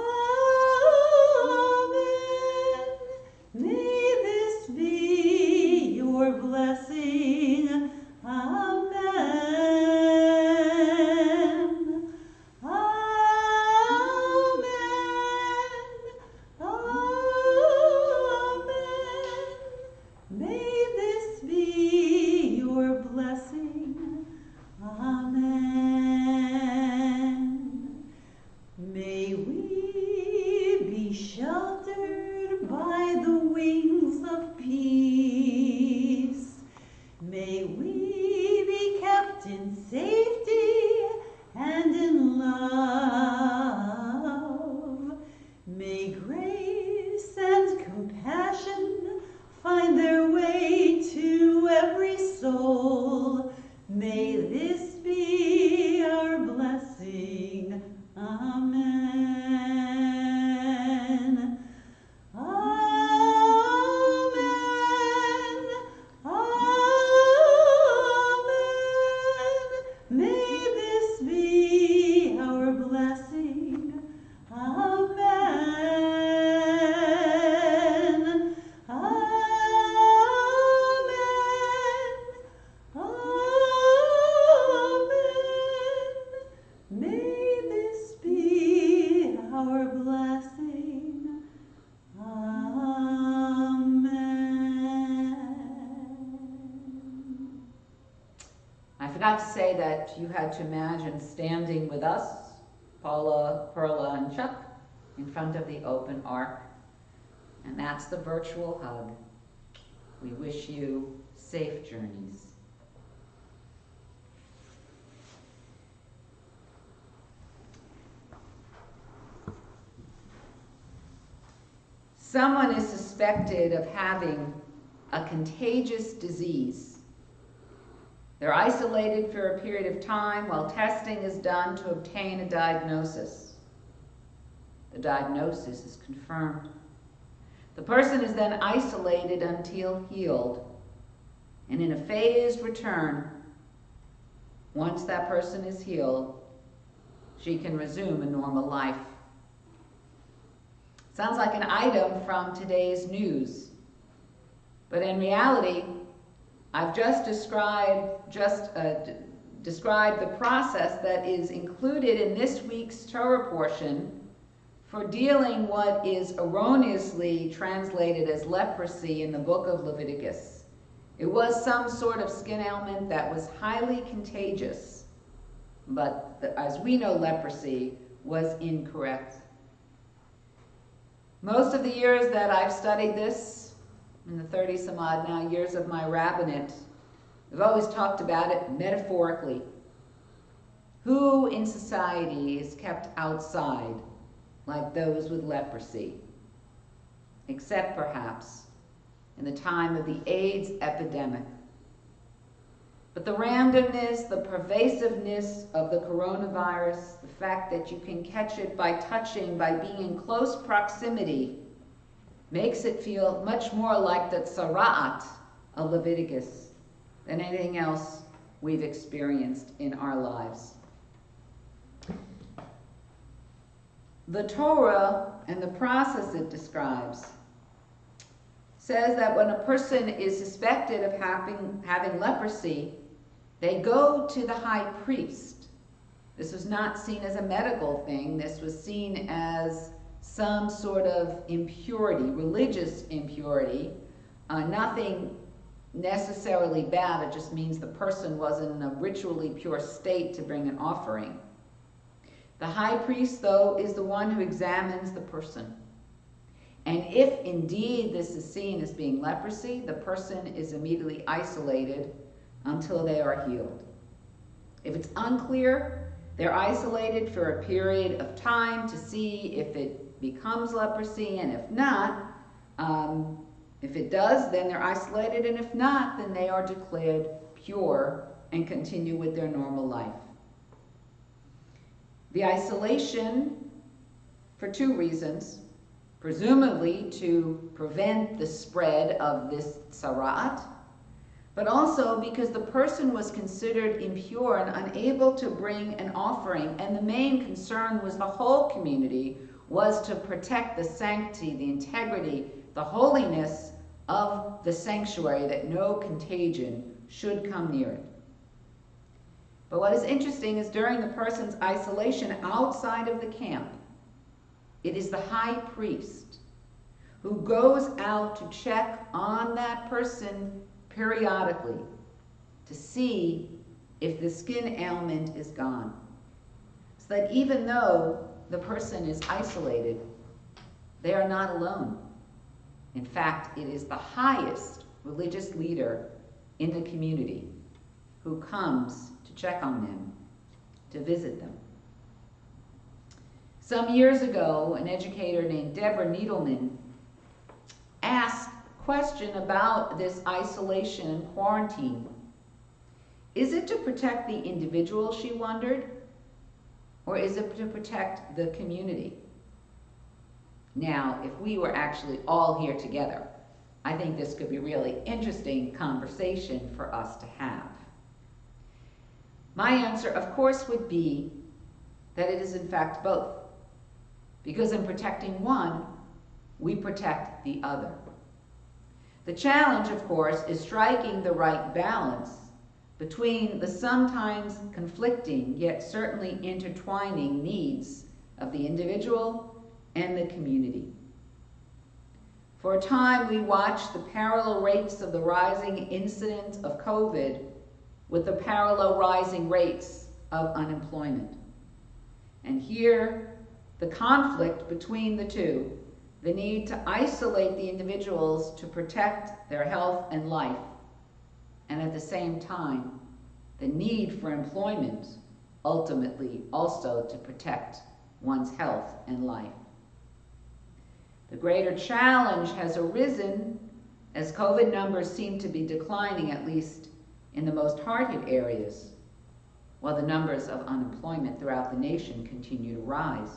[SPEAKER 3] May this be your blessing. Amen. Amen. Amen. May this be your blessing. Amen. May we be sheltered by the wings of peace. May we be kept in safety and in love. May grace and compassion find their way to every soul. May this be our blessing. Amen. Amen. Amen. May this be our blessing. Amen. Amen. Amen. May this be our blessing. Amen.
[SPEAKER 1] I forgot to say that you had to imagine standing with us, Paula, Perla, and Chuck, in front of the open ark. And that's the virtual hug. We wish you safe journeys. Someone is suspected of having a contagious disease. They're isolated for a period of time while testing is done to obtain a diagnosis. The diagnosis is confirmed. The person is then isolated until healed, and in a phased return, once that person is healed, she can resume a normal life. Sounds like an item from today's news, but in reality, I've just described the process that is included in this week's Torah portion for dealing what is erroneously translated as leprosy in the book of Leviticus. It was some sort of skin ailment that was highly contagious, but as we know, leprosy was incorrect. Most of the years that I've studied this, in the 30 some odd now years of my rabbinate, I've always talked about it metaphorically. Who in society is kept outside like those with leprosy? Except perhaps in the time of the AIDS epidemic. But the randomness, the pervasiveness of the coronavirus, the fact that you can catch it by touching, by being in close proximity, makes it feel much more like the tzara'at of Leviticus than anything else we've experienced in our lives. The Torah and the process it describes says that when a person is suspected of having leprosy, they go to the high priest. This was not seen as a medical thing. This was seen as some sort of impurity, religious impurity. Nothing necessarily bad. It just means the person wasn't in a ritually pure state to bring an offering. The high priest, though, is the one who examines the person. And if indeed this is seen as being leprosy, the person is immediately isolated until they are healed. If it's unclear, they're isolated for a period of time to see if it becomes leprosy, and if not, if it does, then they're isolated, and if not, then they are declared pure and continue with their normal life. The isolation, for two reasons: presumably to prevent the spread of this tzara'at, but also because the person was considered impure and unable to bring an offering, and the main concern was the whole community was to protect the sanctity, the integrity, the holiness of the sanctuary, that no contagion should come near it. But what is interesting is during the person's isolation outside of the camp, it is the high priest who goes out to check on that person periodically to see if the skin ailment is gone. So that even though the person is isolated, they are not alone. In fact, it is the highest religious leader in the community who comes to check on them, to visit them. Some years ago, an educator named Deborah Needleman asked a question about this isolation and quarantine. Is it to protect the individual, she wondered, or is it to protect the community? Now, if we were actually all here together, I think this could be a really interesting conversation for us to have. My answer, of course, would be that it is in fact both. Because in protecting one, we protect the other. The challenge, of course, is striking the right balance between the sometimes conflicting, yet certainly intertwining needs of the individual and the community. For a time, we watched the parallel rates of the rising incidence of COVID with the parallel rising rates of unemployment. And here, the conflict between the two, the need to isolate the individuals to protect their health and life, and at the same time, the need for employment, ultimately also to protect one's health and life. The greater challenge has arisen as COVID numbers seem to be declining, at least in the most hard-hit areas, while the numbers of unemployment throughout the nation continue to rise.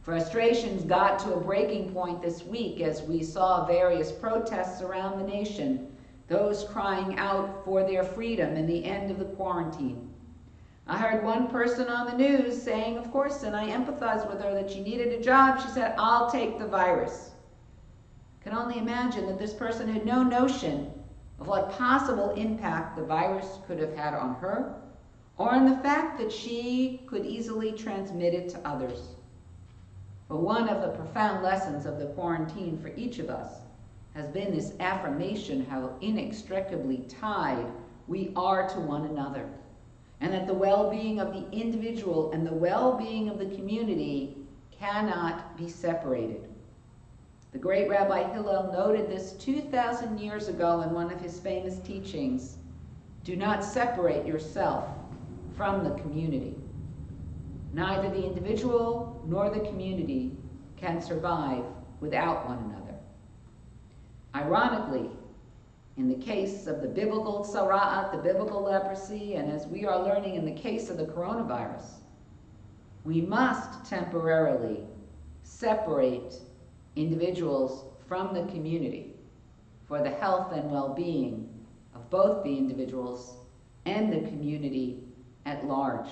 [SPEAKER 1] Frustrations got to a breaking point this week as we saw various protests around the nation, those crying out for their freedom and the end of the quarantine. I heard one person on the news saying, of course, and I empathize with her, that she needed a job. She said, "I'll take the virus." I can only imagine that this person had no notion of what possible impact the virus could have had on her, or on the fact that she could easily transmit it to others. But one of the profound lessons of the quarantine for each of us has been this affirmation how inextricably tied we are to one another, and that the well-being of the individual and the well-being of the community cannot be separated. The great Rabbi Hillel noted this 2,000 years ago in one of his famous teachings. Do not separate yourself from the community. Neither the individual nor the community can survive without one another. Ironically, in the case of the biblical tzara'at, the biblical leprosy, and as we are learning in the case of the coronavirus, we must temporarily separate individuals from the community for the health and well-being of both the individuals and the community at large.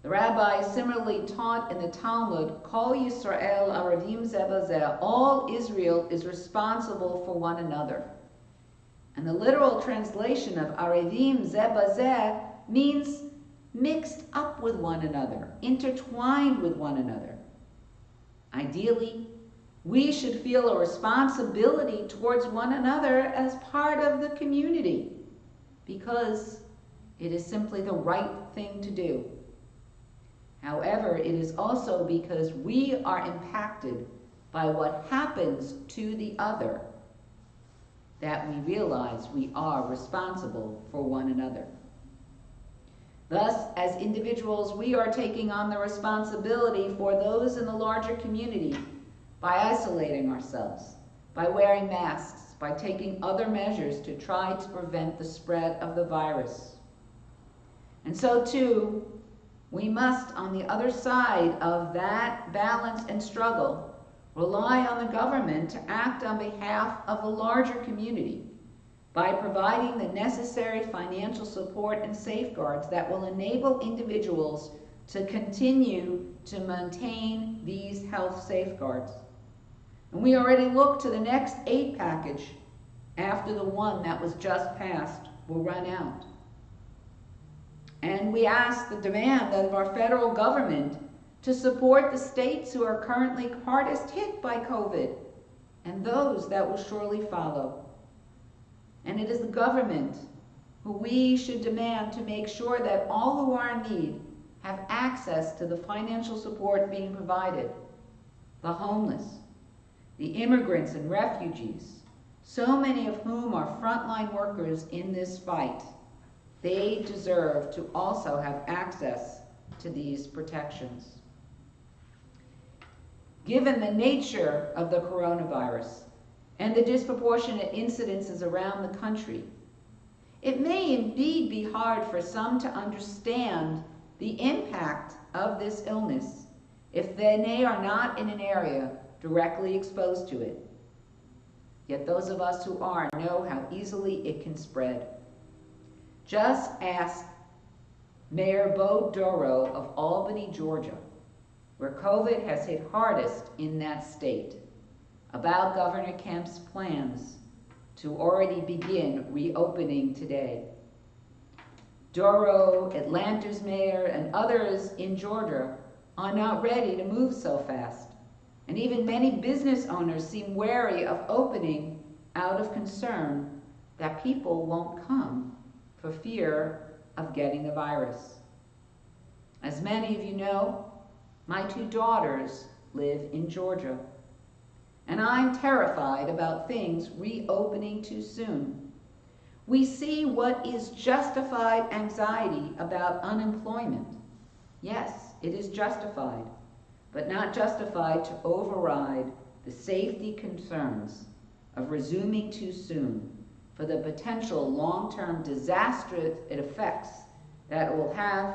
[SPEAKER 1] The rabbi similarly taught in the Talmud, Kol Yisrael Aravim Zeh Bazeh, all Israel is responsible for one another. And the literal translation of Aravim Zeh Bazeh means mixed up with one another, intertwined with one another. Ideally, we should feel a responsibility towards one another as part of the community, because it is simply the right thing to do. However, it is also because we are impacted by what happens to the other that we realize we are responsible for one another. Thus, as individuals, we are taking on the responsibility for those in the larger community by isolating ourselves, by wearing masks, by taking other measures to try to prevent the spread of the virus. And so too, we must, on the other side of that balance and struggle, rely on the government to act on behalf of the larger community by providing the necessary financial support and safeguards that will enable individuals to continue to maintain these health safeguards. And we already look to the next aid package after the one that was just passed will run out. And we ask the demand of our federal government to support the states who are currently hardest hit by COVID and those that will surely follow. And it is the government who we should demand to make sure that all who are in need have access to the financial support being provided. The homeless, the immigrants and refugees, so many of whom are frontline workers in this fight. They deserve to also have access to these protections. Given the nature of the coronavirus and the disproportionate incidences around the country, it may indeed be hard for some to understand the impact of this illness if they are not in an area directly exposed to it. Yet those of us who are know how easily it can spread. Just ask Mayor Bo Dorough of Albany, Georgia, where COVID has hit hardest in that state, about Governor Kemp's plans to already begin reopening today. Dorough, Atlanta's mayor, and others in Georgia are not ready to move so fast. And even many business owners seem wary of opening out of concern that people won't come for fear of getting the virus. As many of you know, my two daughters live in Georgia, and I'm terrified about things reopening too soon. We see what is justified anxiety about unemployment. Yes, it is justified, but not justified to override the safety concerns of resuming too soon for the potential long-term disastrous effects that it will have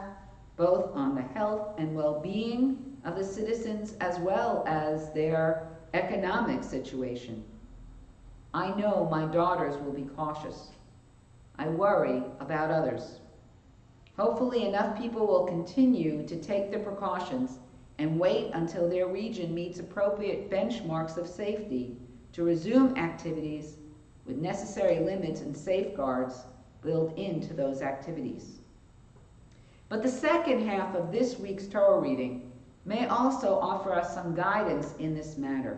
[SPEAKER 1] both on the health and well-being of the citizens as well as their economic situation. I know my daughters will be cautious. I worry about others. Hopefully enough people will continue to take the precautions and wait until their region meets appropriate benchmarks of safety to resume activities with necessary limits and safeguards built into those activities. But the second half of this week's Torah reading may also offer us some guidance in this matter.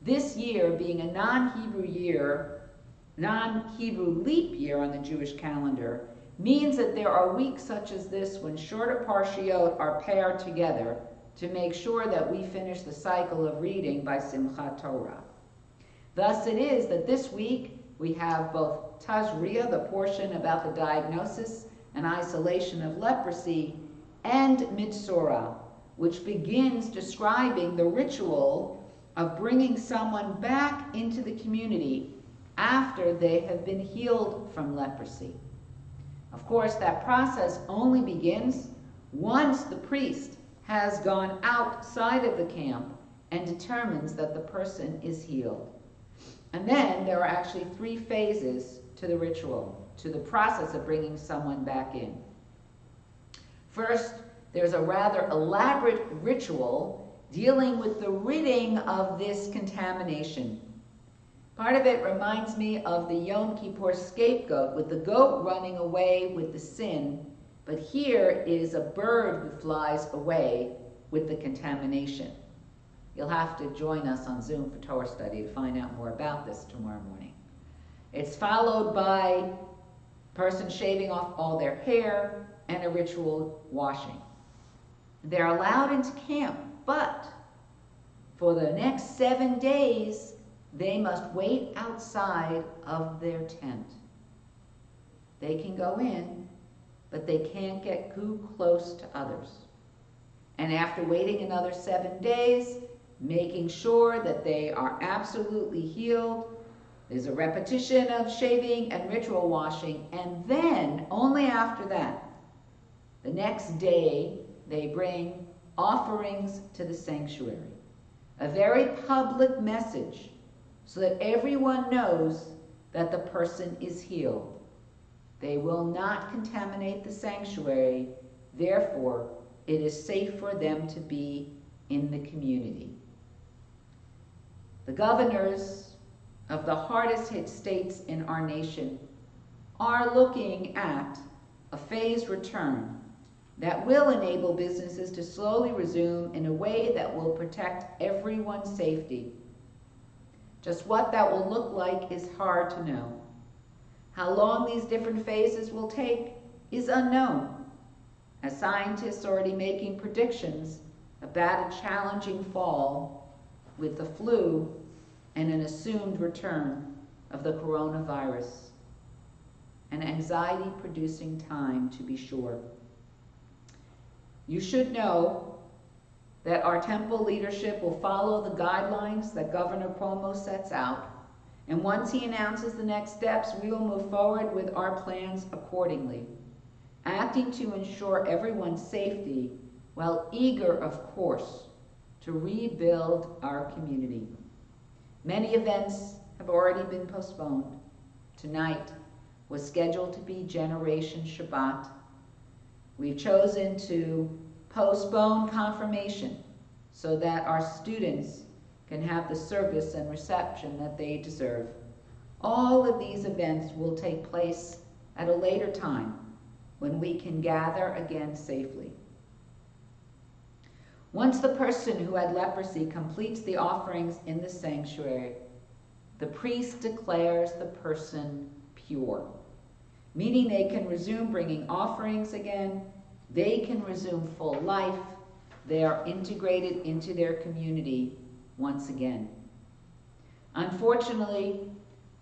[SPEAKER 1] This year, being a non-Hebrew leap year on the Jewish calendar, means that there are weeks such as this when shorter parshiot are paired together to make sure that we finish the cycle of reading by Simchat Torah. Thus it is that this week we have both Tazria, the portion about the diagnosis and isolation of leprosy, and Mitzorah, which begins describing the ritual of bringing someone back into the community after they have been healed from leprosy. Of course, that process only begins once the priest has gone outside of the camp and determines that the person is healed. And then there are actually 3 phases to the ritual, to the process of bringing someone back in. First, there's a rather elaborate ritual dealing with the ridding of this contamination. Part of it reminds me of the Yom Kippur scapegoat, with the goat running away with the sin, but here is a bird who flies away with the contamination. You'll have to join us on Zoom for Torah study to find out more about this tomorrow morning. It's followed by a person shaving off all their hair and a ritual washing. They're allowed into camp, but for the next 7 days, they must wait outside of their tent. They can go in, but they can't get too close to others. And after waiting another 7 days, making sure that they are absolutely healed, there's a repetition of shaving and ritual washing, and then, only after that, the next day, they bring offerings to the sanctuary. A very public message so that everyone knows that the person is healed. They will not contaminate the sanctuary, therefore, it is safe for them to be in the community. The governors of the hardest hit states in our nation are looking at a phased return that will enable businesses to slowly resume in a way that will protect everyone's safety. Just what that will look like is hard to know. How long these different phases will take is unknown, as scientists are already making predictions about a challenging fall with the flu and an assumed return of the coronavirus. An anxiety-producing time, to be sure. You should know that our temple leadership will follow the guidelines that Governor Cuomo sets out, and once he announces the next steps, we will move forward with our plans accordingly, acting to ensure everyone's safety while eager, of course, to rebuild our community. Many events have already been postponed. Tonight was scheduled to be Generation Shabbat. We've chosen to postpone confirmation so that our students can have the service and reception that they deserve. All of these events will take place at a later time when we can gather again safely. Once the person who had leprosy completes the offerings in the sanctuary, the priest declares the person pure, meaning they can resume bringing offerings again, they can resume full life, they are integrated into their community once again. Unfortunately,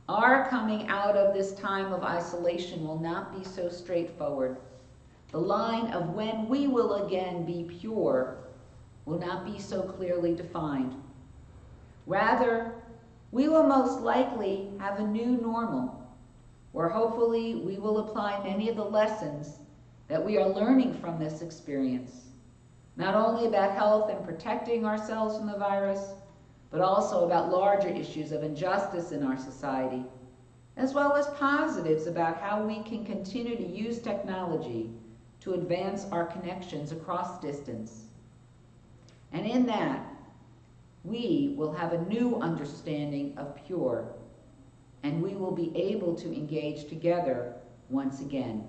[SPEAKER 1] our coming out of this time of isolation will not be so straightforward. The line of when we will again be pure will not be so clearly defined. Rather, we will most likely have a new normal, where hopefully we will apply many of the lessons that we are learning from this experience, not only about health and protecting ourselves from the virus, but also about larger issues of injustice in our society, as well as positives about how we can continue to use technology to advance our connections across distance. And in that, we will have a new understanding of pure, and we will be able to engage together once again.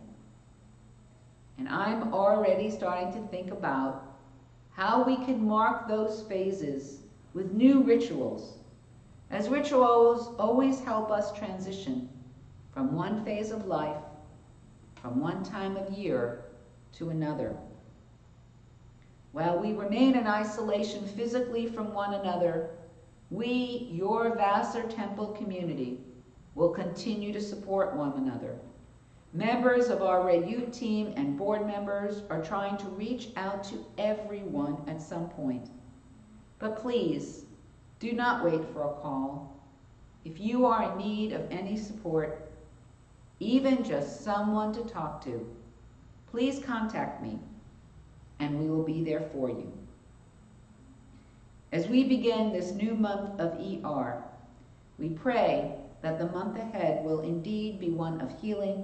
[SPEAKER 1] And I'm already starting to think about how we can mark those phases with new rituals, as rituals always help us transition from one phase of life, from one time of year to another. While we remain in isolation physically from one another, we, your Vassar Temple community, will continue to support one another. Members of our Red Youth team and board members are trying to reach out to everyone at some point. But please, do not wait for a call. If you are in need of any support, even just someone to talk to, please contact me, and we will be there for you. As we begin this new month of ER, we pray that the month ahead will indeed be one of healing,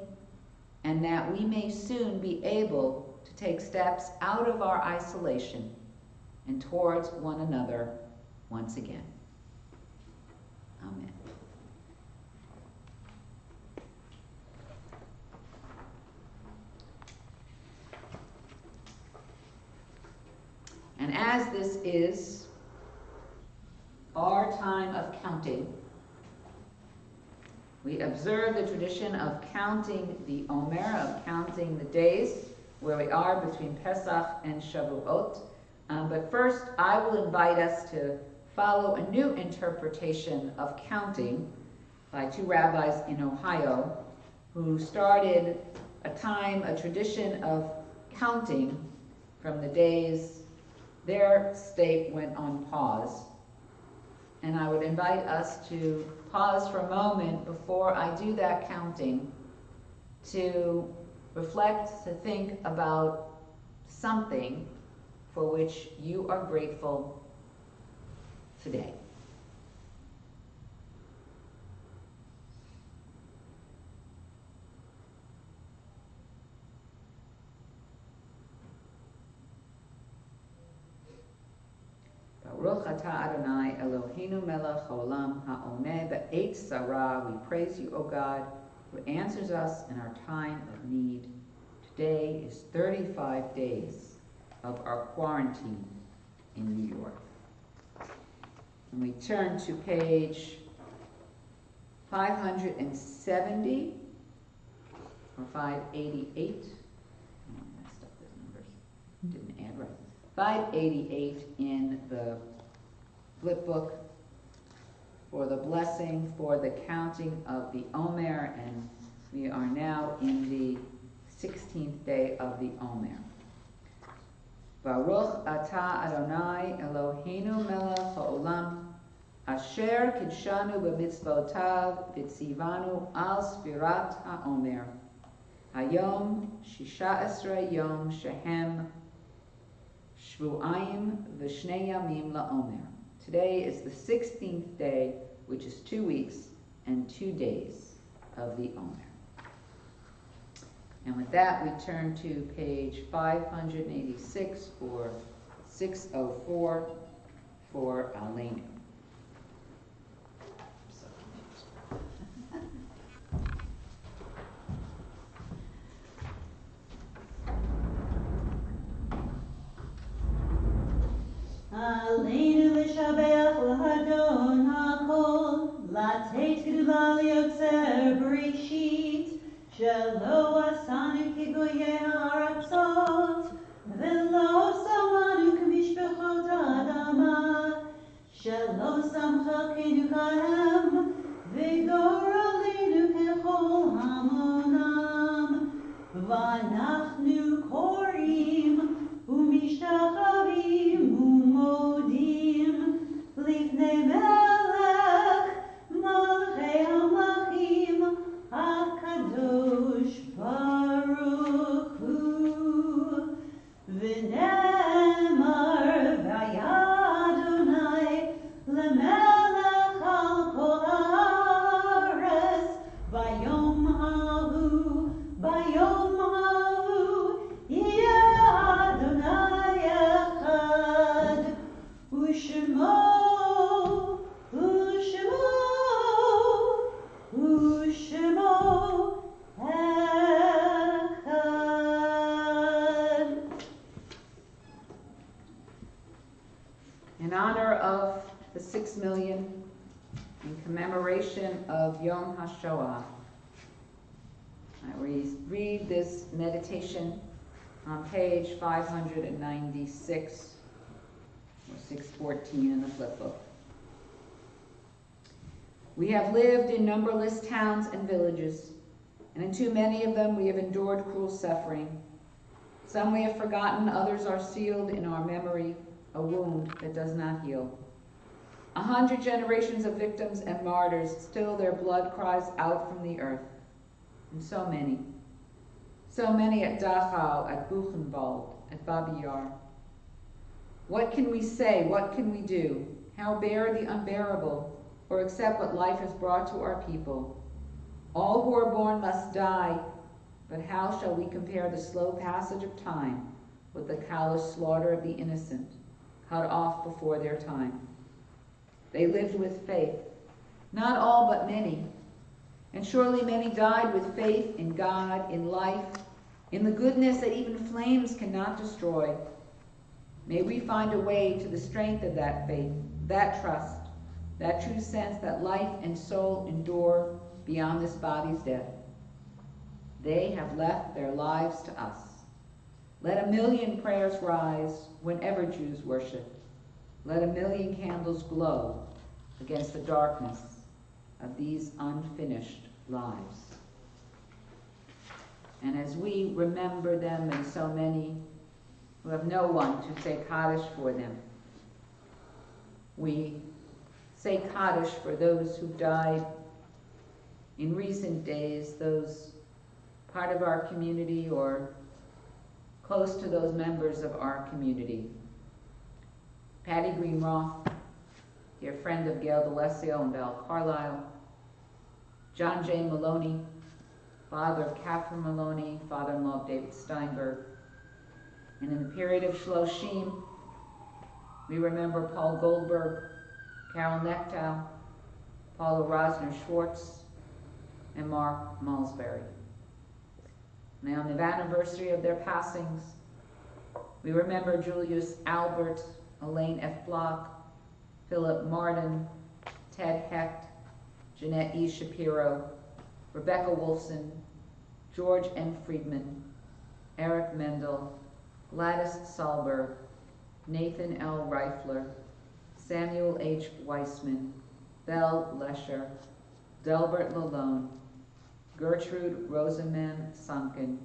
[SPEAKER 1] and that we may soon be able to take steps out of our isolation and towards one another once again. Amen. And as this is our time of counting, we observe the tradition of counting the Omer, of counting the days where we are between Pesach and Shavuot. But first, I will invite us to follow a new interpretation of counting by two rabbis in Ohio who started a tradition of counting from the days their state went on pause. And I would invite us to pause for a moment before I do that counting to reflect, to think about something for which you are grateful today. Baruch atah Adonai Eloheinu melech haolam ha'oneh b'eit sarah. We praise you, O God, who answers us in our time of need. Today is 35 days of our quarantine in New York. And we turn to page 570 or 588. Oh, I messed up those numbers. Didn't add right. 588 in the flip book for the blessing for the counting of the Omer, and we are now in the 16th day of the Omer. Baruch atah Adonai Eloheinu melech haolam asher kidshanu b'mitzvotav v'tzivanu al sfirat ha'omer hayom 16 yom shehem Shvu'ayim v'shnei yamim la'omer. Today is the 16th day, which is 2 weeks and 2 days of the Omer. And with that, we turn to page 586 or 604 for Aleinu.
[SPEAKER 3] Aleinu l'shabeach l'hadon hakol, lateit gedula liotzer bereshit, shelo asanu kigoyei ha'aratzot, velo samanu k'mishpechot ha'adama, shelo samchalkenu kahem, v'gor aleinu kechol hamonam, v'anachnu korim, umishtachavim, modim lifnei melech malchei hamlachim hakadosh baruch hu v'nemar v'yadonai lemelech al kol haaretz bayom hahu
[SPEAKER 1] sing in commemoration of Yom HaShoah. I read this meditation on page 596, or 614 in the flip book. We have lived in numberless towns and villages, and in too many of them we have endured cruel suffering. Some we have forgotten, others are sealed in our memory, a wound that does not heal. 100 generations of victims and martyrs, still their blood cries out from the earth. And so many at Dachau, at Buchenwald, at Babi Yar. What can we say? What can we do? How bear the unbearable, or accept what life has brought to our people? All who are born must die, but how shall we compare the slow passage of time with the callous slaughter of the innocent, cut off before their time? They lived with faith, not all but many, and surely many died with faith in God, in life, in the goodness that even flames cannot destroy. May we find a way to the strength of that faith, that trust, that true sense that life and soul endure beyond this body's death. They have left their lives to us. Let 1,000,000 prayers rise whenever Jews worship. Let 1,000,000 candles glow against the darkness of these unfinished lives. And as we remember them, and so many who have no one to say Kaddish for them, we say Kaddish for those who died in recent days, those part of our community or close to those members of our community. Patty Green-Roth, dear friend of Gail D'Alessio and Val Carlisle. John J. Maloney, father of Catherine Maloney, father-in-law of David Steinberg. And in the period of Shloshim, we remember Paul Goldberg, Carol Nectow, Paula Rosner Schwartz, and Mark Malsbury. Now, on the anniversary of their passings, we remember Julius Albert, Elaine F. Block, Philip Martin, Ted Hecht, Jeanette E. Shapiro, Rebecca Wolfson, George N. Friedman, Eric Mendel, Gladys Sahlberg, Nathan L. Reifler, Samuel H. Weissman, Belle Lesher, Delbert Lalone, Gertrude Rosamond Sunken,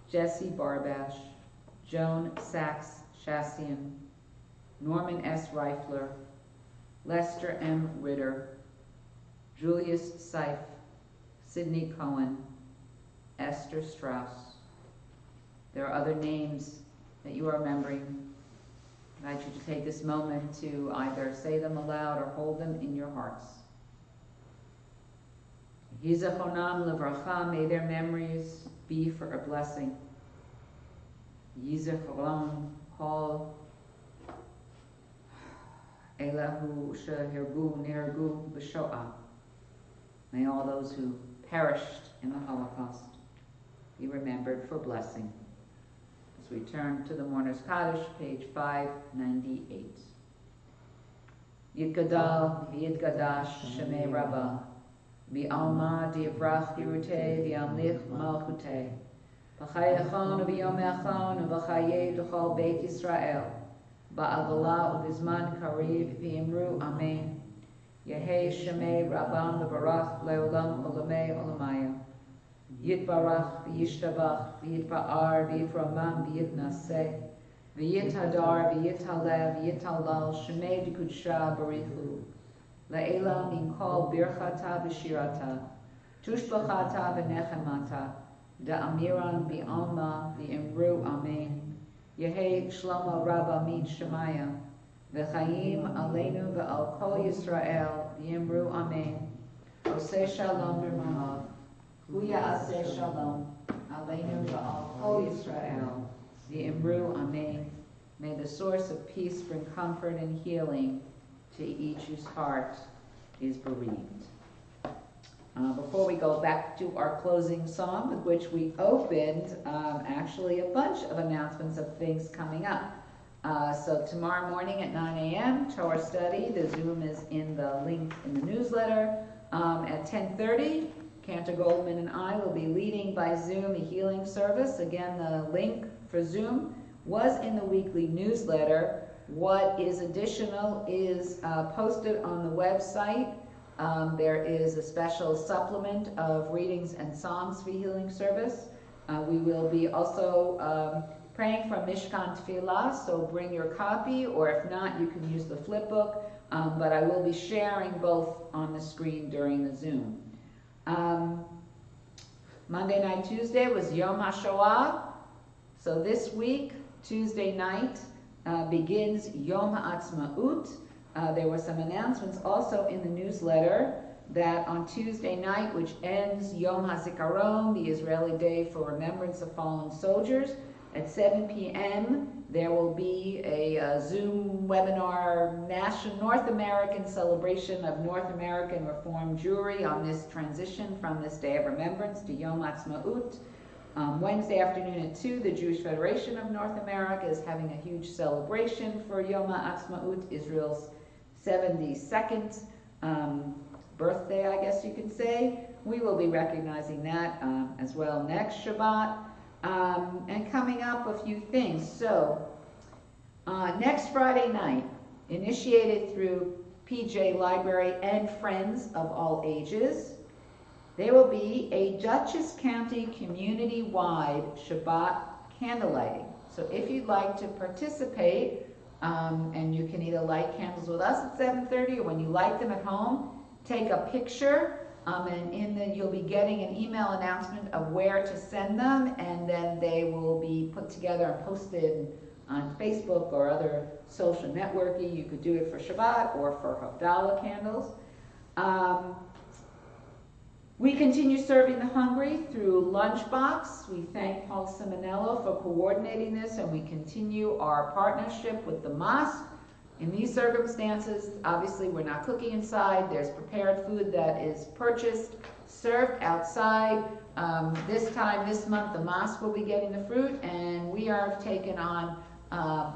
[SPEAKER 1] Jessie Barbash, Joan Sachs Shassian, Norman S. Reifler, Lester M. Ritter, Julius Seif, Sidney Cohen, Esther Strauss. There are other names that you are remembering. I invite you to take this moment to either say them aloud or hold them in your hearts. Yizachonam levracha, may their memories be for a blessing. Yizachon kol elahu shehirgu nirgu b'shoah. May all those who perished in the Holocaust be remembered for blessing. As we turn to the Mourner's Kaddish, page 598. Yitgadal v'yitgadash shemei Rabbah, v'alma divrach yiruteh v'yamlich malchuteh, v'chayechon v'yomechon v'chayeh d'chol Beit Yisrael, ba'agala u'vizman kariv v'imru amen. Yehei shemei Rabbam v'barach le'olam olamei olamaya. Yitbarach v'yishtabach v'yitba'ar v'yitramam v'yitnaseh v'yithadar v'yithalev v'yithalal shemei d'kudsha barichu la'elam ninkol birchata v'shirata tushbachata v'nechemata da'amiran v'alma v'imru amen. Yehei shlomo rabba min shemaya v'chayim aleinu v'al kol Yisrael v'imru amen. Oseh shalom v'ramav Hu ya'aseh shalom aleinu v'al kol Yisrael v'imru amen. May the source of peace bring comfort and healing to each whose heart is bereaved. Before we go back to our closing song, with which we opened, actually a bunch of announcements of things coming up. So tomorrow morning at 9 a.m., Torah study. The Zoom is in the link in the newsletter. At 10:30, Cantor Goldman and I will be leading by Zoom a healing service. Again, the link for Zoom was in the weekly newsletter. What is additional is posted on the website. There is a special supplement of readings and songs for healing service. We will be also praying from Mishkan Tefillah, so bring your copy, or if not, you can use the flip book, but I will be sharing both on the screen during the Zoom. Monday night, Tuesday was Yom HaShoah, so this week, Tuesday night, begins Yom HaAtzmaut. There were some announcements also in the newsletter that on Tuesday night, which ends Yom HaZikaron, the Israeli Day for Remembrance of Fallen Soldiers, at 7 p.m. there will be a Zoom webinar, North American celebration of North American Reform Jewry on this transition from this Day of Remembrance to Yom HaAtzmaut. Wednesday afternoon at 2, the Jewish Federation of North America is having a huge celebration for Yom HaAtzmaut, Israel's 72nd birthday, I guess you could say. We will be recognizing that as well next Shabbat. And coming up a few things. So next Friday night, initiated through PJ Library and Friends of all ages, there will be a Dutchess County community-wide Shabbat candlelighting. So if you'd like to participate, and you can either light candles with us at 7:30, or when you light them at home, take a picture, and you'll be getting an email announcement of where to send them, and then they will be put together and posted on Facebook or other social networking. You could do it for Shabbat or for Havdalah candles. We continue serving the hungry through Lunchbox. We thank Paul Simonello for coordinating this, and we continue our partnership with the mosque. In these circumstances, obviously we're not cooking inside. There's prepared food that is purchased, served outside. This month, the mosque will be getting the fruit, and we are taken on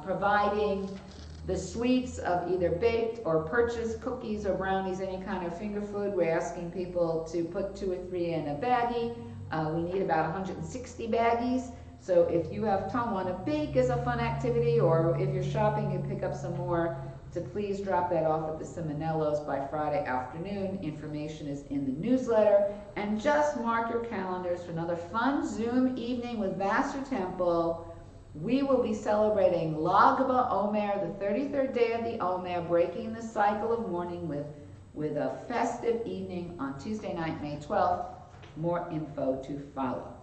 [SPEAKER 1] providing the sweets of either baked or purchased cookies or brownies, any kind of finger food. We're asking people to put 2 or 3 in a baggie. We need about 160 baggies. So if you have want to bake as a fun activity, or if you're shopping, you pick up some more, to please drop that off at the Simonellos by Friday afternoon. Information is in the newsletter. And just mark your calendars for another fun Zoom evening with Vassar Temple. We will be celebrating Lag BaOmer, the 33rd day of the Omer, breaking the cycle of mourning with a festive evening on Tuesday night, May 12th. More info to follow.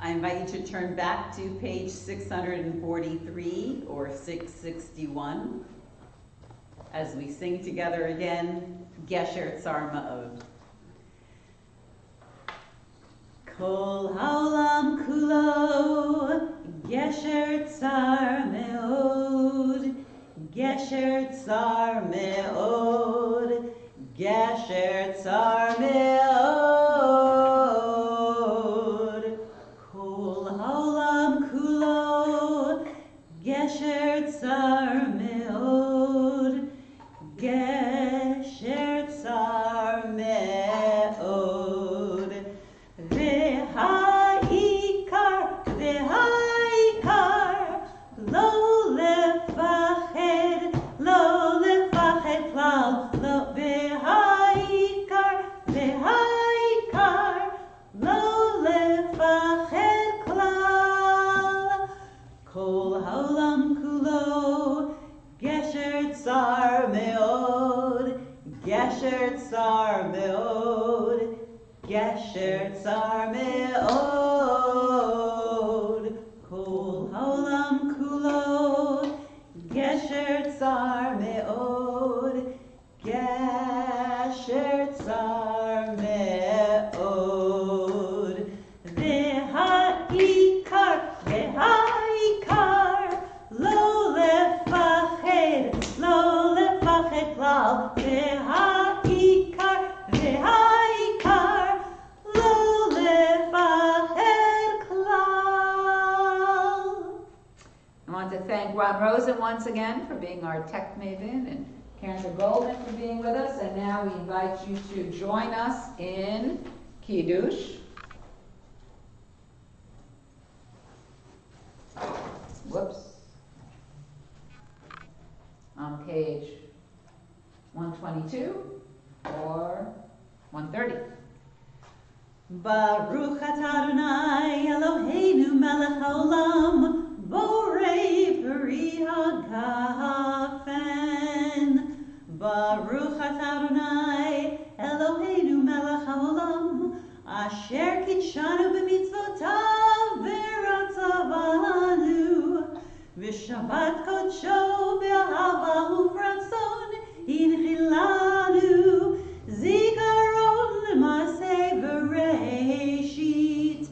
[SPEAKER 2] I invite you to turn back to page 643 or 661 as we sing together again, Gesher Tsar Ma'od.
[SPEAKER 3] Kol haolam kulo, Gesher Tsar Me'od, Gesher Tsar Me'od, Gesher Tsar Me'od. Kol haolam kulo, Gesher Tsar Me'od, Gesher Tsar Me'od. V'ha'ikar, lo lefached klal, v'ha'ikar, lo lefached klal. Kol haolam kulo, Gesher Tsar Me'od, Gesher Tsar Me'od, Gesher Tsar Me'od. Kol haolam kulo, Gesher Tsar Me'od, Gesher Tsar Me'od. V'ha'ikar, lo lefached klal, v'ha'ikar, lo lefached
[SPEAKER 1] Rosen once again for being our tech maven, and Karen Golden for being with us. And now we invite you to join us in Kiddush. Whoops. On page 122 or 130.
[SPEAKER 3] Baruch atah Adonai Eloheinu melech haolam borei peri hagafen. Baruch atah Adonai Eloheinu melech haolam asher kitshanu b'mitzvotav v'ratzavanu v'shabbat kodsho b'ahava uvratzon inchilanu zikaron l'maseh bereshit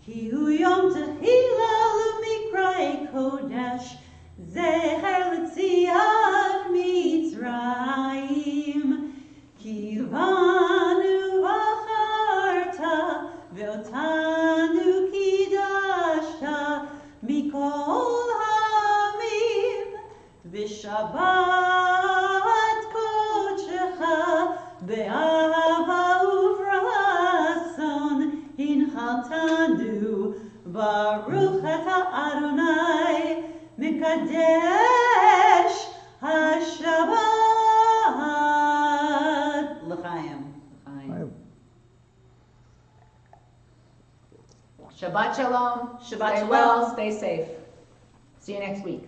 [SPEAKER 3] ki hu yom tehila l'mikra'e kodesh zecher l'tziat mitzrayim ki vanu v'acharta ve'otanu kidashta mikol ha'amim v'shabbat kodshecha be'ahava uvratzon inchaltanu baruch atah Adonai mekadesh hashabbat l'chaim.
[SPEAKER 1] Shabbat shalom.
[SPEAKER 2] Shabbat
[SPEAKER 1] Stay
[SPEAKER 2] shalom.
[SPEAKER 1] well, stay safe. See you next week.